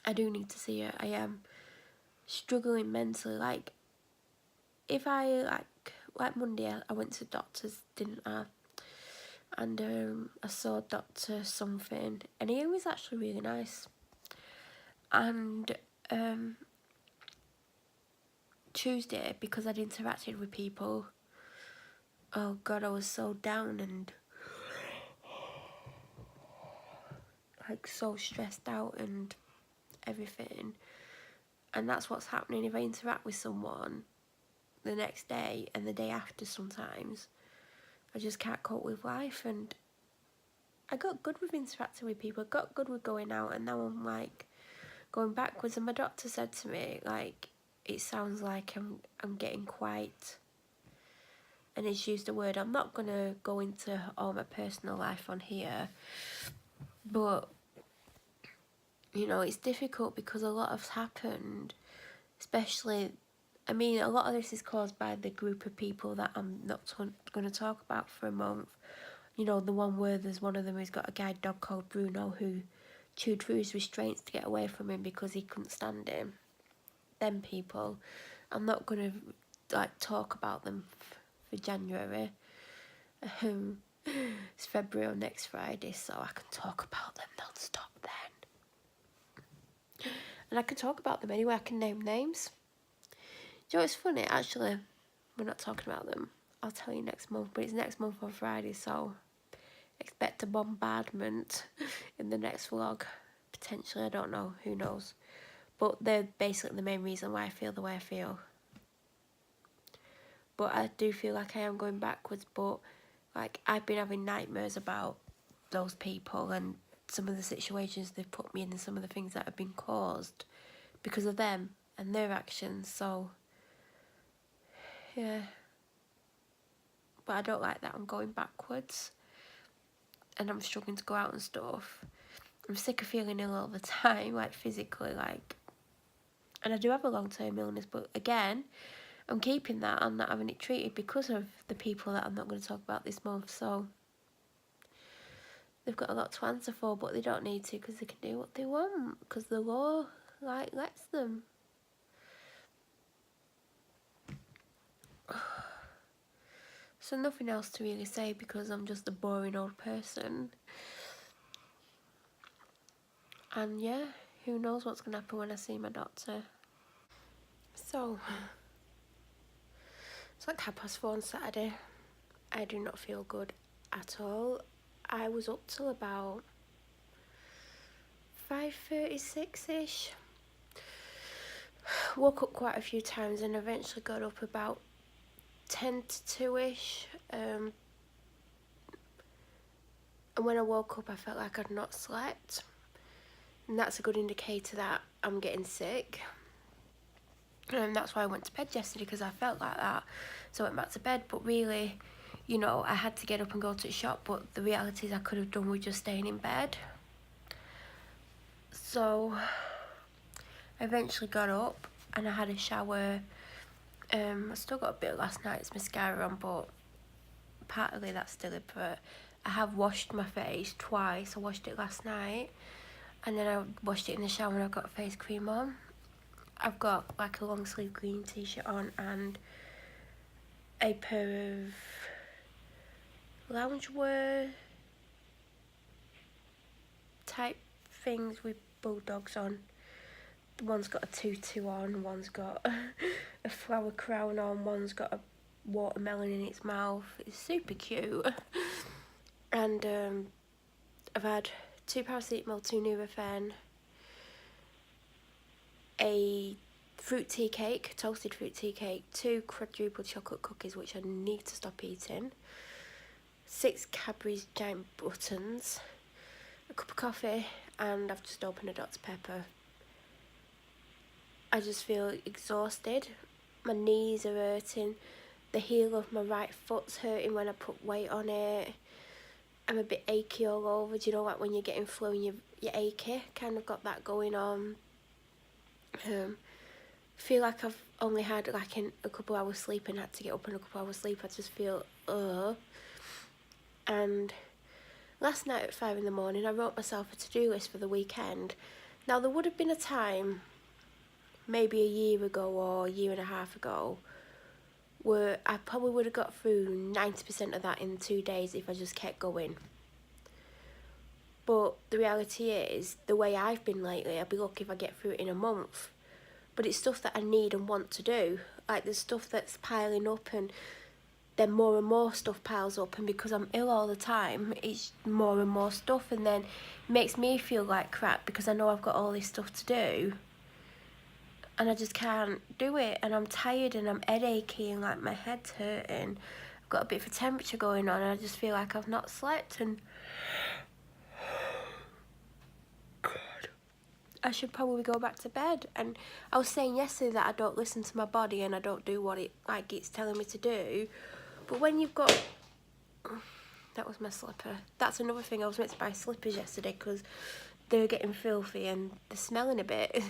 I do need to see her. I am struggling mentally. Like, if I, like Monday, I went to the doctor's, didn't I? And I saw Dr. something, and he was actually really nice. And Tuesday, because I'd interacted with people, oh God, I was so down and like so stressed out and everything. And that's what's happening if I interact with someone the next day and the day after sometimes. I just can't cope with life, and I got good with interacting with people, I got good with going out, and now I'm like going backwards. And my doctor said to me, like, it sounds like I'm getting quite, and he's used a word, I'm not going to go into all my personal life on here, but, you know, it's difficult because a lot has happened, especially, I mean, a lot of this is caused by the group of people that I'm not going to talk about for a month. You know, the one where there's one of them who's got a guide dog called Bruno who chewed through his restraints to get away from him because he couldn't stand him. Them people, I'm not going to, like, talk about them for January. It's February on next Friday, so I can talk about them non-stop then. And I can talk about them anyway, I can name names. Do you know what's funny? Actually, we're not talking about them. I'll tell you next month, but it's next month on Friday, so expect a bombardment in the next vlog. Potentially, I don't know, who knows. But they're basically the main reason why I feel the way I feel. But I do feel like I am going backwards, but like I've been having nightmares about those people and some of the situations they've put me in and some of the things that have been caused because of them and their actions, so yeah. But I don't like that I'm going backwards and I'm struggling to go out and stuff. I'm sick of feeling ill all the time, like physically, like, and I do have a long-term illness, but again, I'm keeping that. I'm not having it treated because of the people that I'm not going to talk about this month, so they've got a lot to answer for, but they don't need to because they can do what they want because the law, like, lets them. So nothing else to really say because I'm just a boring old person. And yeah, who knows what's going to happen when I see my doctor. So, it's like 4:30 on Saturday. I do not feel good at all. I was up till about 5:36ish. Woke up quite a few times and eventually got up about 10 to 2ish. And when I woke up, I felt like I'd not slept. And that's a good indicator that I'm getting sick. And that's why I went to bed yesterday, because I felt like that. So I went back to bed, but really, you know, I had to get up and go to the shop, but the reality is I could have done with just staying in bed. So I eventually got up and I had a shower. I still got a bit of last night's mascara on, but partly that's still it. But I have washed my face twice. I washed it last night and then I washed it in the shower and I've got face cream on. I've got like a long sleeve green t-shirt on and a pair of loungewear type things with bulldogs on. One's got a tutu on, one's got a flower crown on, one's got a watermelon in its mouth. It's super cute. And I've had 2 paracetamol, 2 Nurofen, a fruit tea cake, toasted fruit tea cake, 2 quadruple chocolate cookies, which I need to stop eating, 6 Cadbury's giant buttons, a cup of coffee, and I've just opened a Dr. Pepper. I just feel exhausted. My knees are hurting. The heel of my right foot's hurting when I put weight on it. I'm a bit achy all over. Do you know, like when you're getting flu and you're achy? Kind of got that going on. Feel like I've only had like a couple hours sleep and had to get up in a couple hours sleep. I just feel, And last night at 5 in the morning, I wrote myself a to-do list for the weekend. Now, there would have been a time, maybe a year ago or a year and a half ago, where I probably would have got through 90% of that in 2 days if I just kept going. But the reality is, the way I've been lately, I'd be lucky if I get through it in a month. But it's stuff that I need and want to do. Like, there's stuff that's piling up and then more and more stuff piles up, and because I'm ill all the time, it's more and more stuff, and then it makes me feel like crap because I know I've got all this stuff to do and I just can't do it, and I'm tired and I'm headachy and like my head's hurting. I've got a bit of a temperature going on and I just feel like I've not slept, and I should probably go back to bed. And I was saying yesterday that I don't listen to my body and I don't do what it's telling me to do. But when you've got... That was my slipper. That's another thing. I was meant to buy slippers yesterday because they're getting filthy and they're smelling a bit.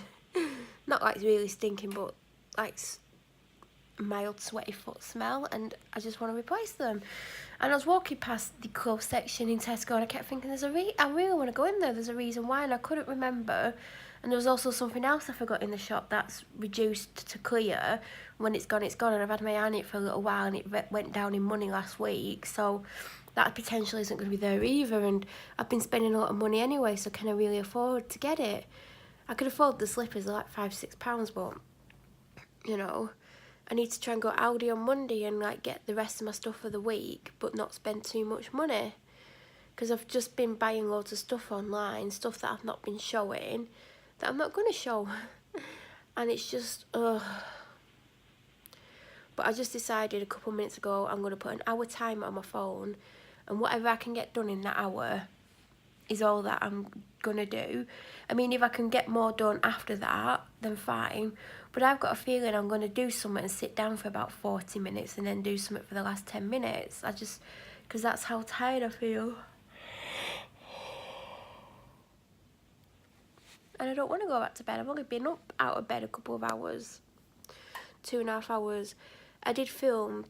Not like really stinking, but like mild sweaty foot smell, and I just want to replace them. And I was walking past the clothes section in Tesco and I kept thinking, I really want to go in there, there's a reason why, and I couldn't remember. And there was also something else I forgot in the shop that's reduced to clear. When it's gone, and I've had my eye on it for a little while and it went down in money last week, so that potentially isn't going to be there either, and I've been spending a lot of money anyway, so can I really afford to get it? I could afford the slippers, they're like £5-6, but you know, I need to try and go Aldi on Monday and like get the rest of my stuff for the week, but not spend too much money, because I've just been buying loads of stuff online, stuff that I've not been showing, that I'm not going to show, and it's just ugh. But I just decided a couple of minutes ago I'm going to put an hour timer on my phone, and whatever I can get done in that hour is all that I'm going to do. I mean, if I can get more done after that, then fine. But I've got a feeling I'm going to do something and sit down for about 40 minutes and then do something for the last 10 minutes. Because that's how tired I feel. And I don't want to go back to bed. I've only been up out of bed a couple of hours. 2.5 hours. I did film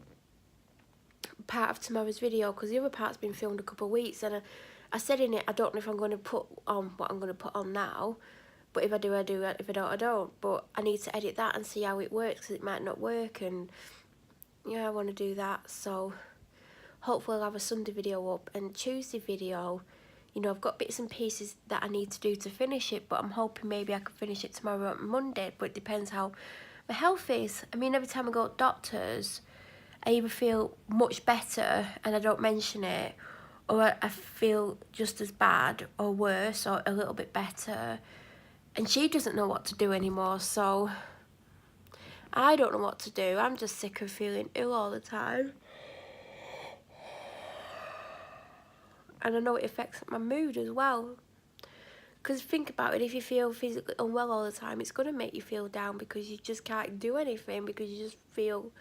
part of tomorrow's video because the other part's been filmed a couple of weeks, and I said in it, I don't know if I'm going to put on what I'm going to put on now, but if I do, I do, if I don't, I don't. But I need to edit that and see how it works, because it might not work, and yeah, I want to do that. So hopefully I'll have a Sunday video up, and Tuesday video, you know, I've got bits and pieces that I need to do to finish it, but I'm hoping maybe I can finish it tomorrow on Monday, but it depends how my health is. I mean, every time I go to doctors, I either feel much better and I don't mention it, or I feel just as bad or worse or a little bit better, and she doesn't know what to do anymore, so I don't know what to do. I'm just sick of feeling ill all the time, and I know it affects my mood as well, because think about it, if you feel physically unwell all the time, it's going to make you feel down because you just can't do anything, because you just feel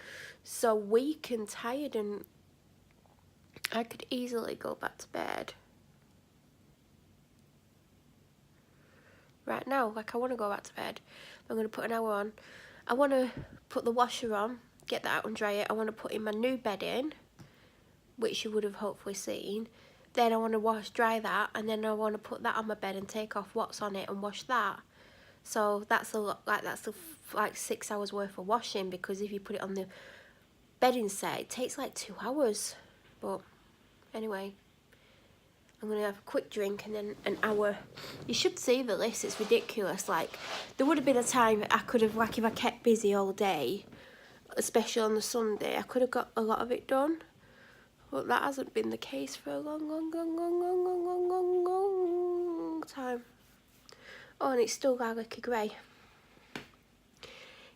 so weak and tired, and I could easily go back to bed right now. Like, I want to go back to bed. I'm going to put an hour on. I want to put the washer on, get that out and dry it. I want to put in my new bed in, which you would have hopefully seen. Then I want to dry that, and then I want to put that on my bed and take off what's on it and wash that. So that's a lot, like 6 hours worth of washing, because if you put it on the bedding set, it takes like 2 hours. But anyway, I'm going to have a quick drink and then an hour. You should see the list, it's ridiculous. Like, there would have been a time I could have, like, if I kept busy all day, especially on the Sunday, I could have got a lot of it done. But that hasn't been the case for a long time. Oh, and it's still garlicky grey.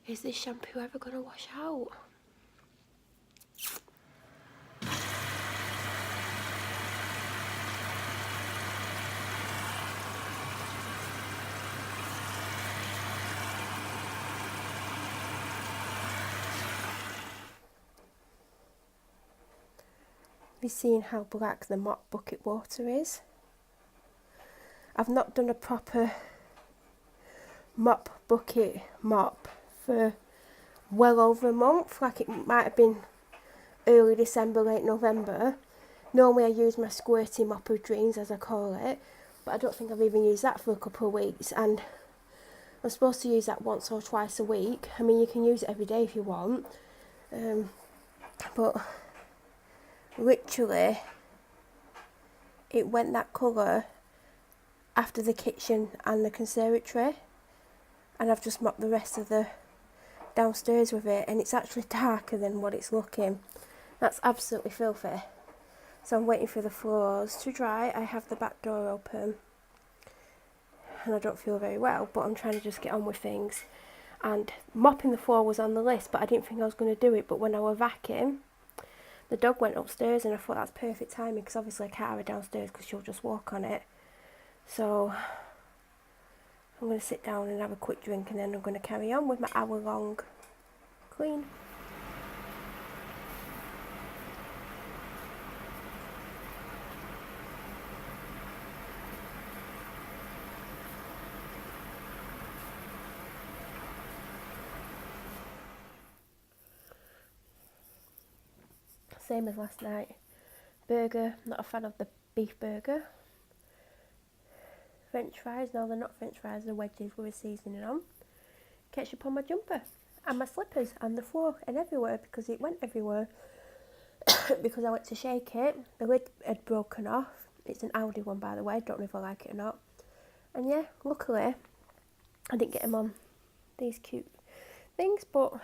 Is this shampoo ever going to wash out? Be seeing how black the mop bucket water is. I've not done a proper mop bucket mop for well over a month. Like, it might have been early December, late November. Normally I use my squirty mop of dreams, as I call it, but I don't think I've even used that for a couple of weeks, and I'm supposed to use that once or twice a week. I mean, you can use it every day if you want, but literally it went that colour after the kitchen and the conservatory, and I've just mopped the rest of the downstairs with it, and it's actually darker than what it's looking. That's absolutely filthy. So I'm waiting for the floors to dry. I have the back door open and I don't feel very well, but I'm trying to just get on with things. And mopping the floor was on the list, but I didn't think I was going to do it. But when I was vacuuming, the dog went upstairs and I thought that's perfect timing, because obviously I can't have her downstairs because she'll just walk on it. So I'm going to sit down and have a quick drink, and then I'm going to carry on with my hour-long clean. Same as last night. Burger, not a fan of the beef burger. French fries, no they're not French fries, they're wedges with a seasoning on. Ketchup on my jumper and my slippers and the floor and everywhere, because it went everywhere. Because I went to shake it, the lid had broken off. It's an Audi one, by the way, don't know if I like it or not. And yeah, luckily I didn't get them on these cute things, but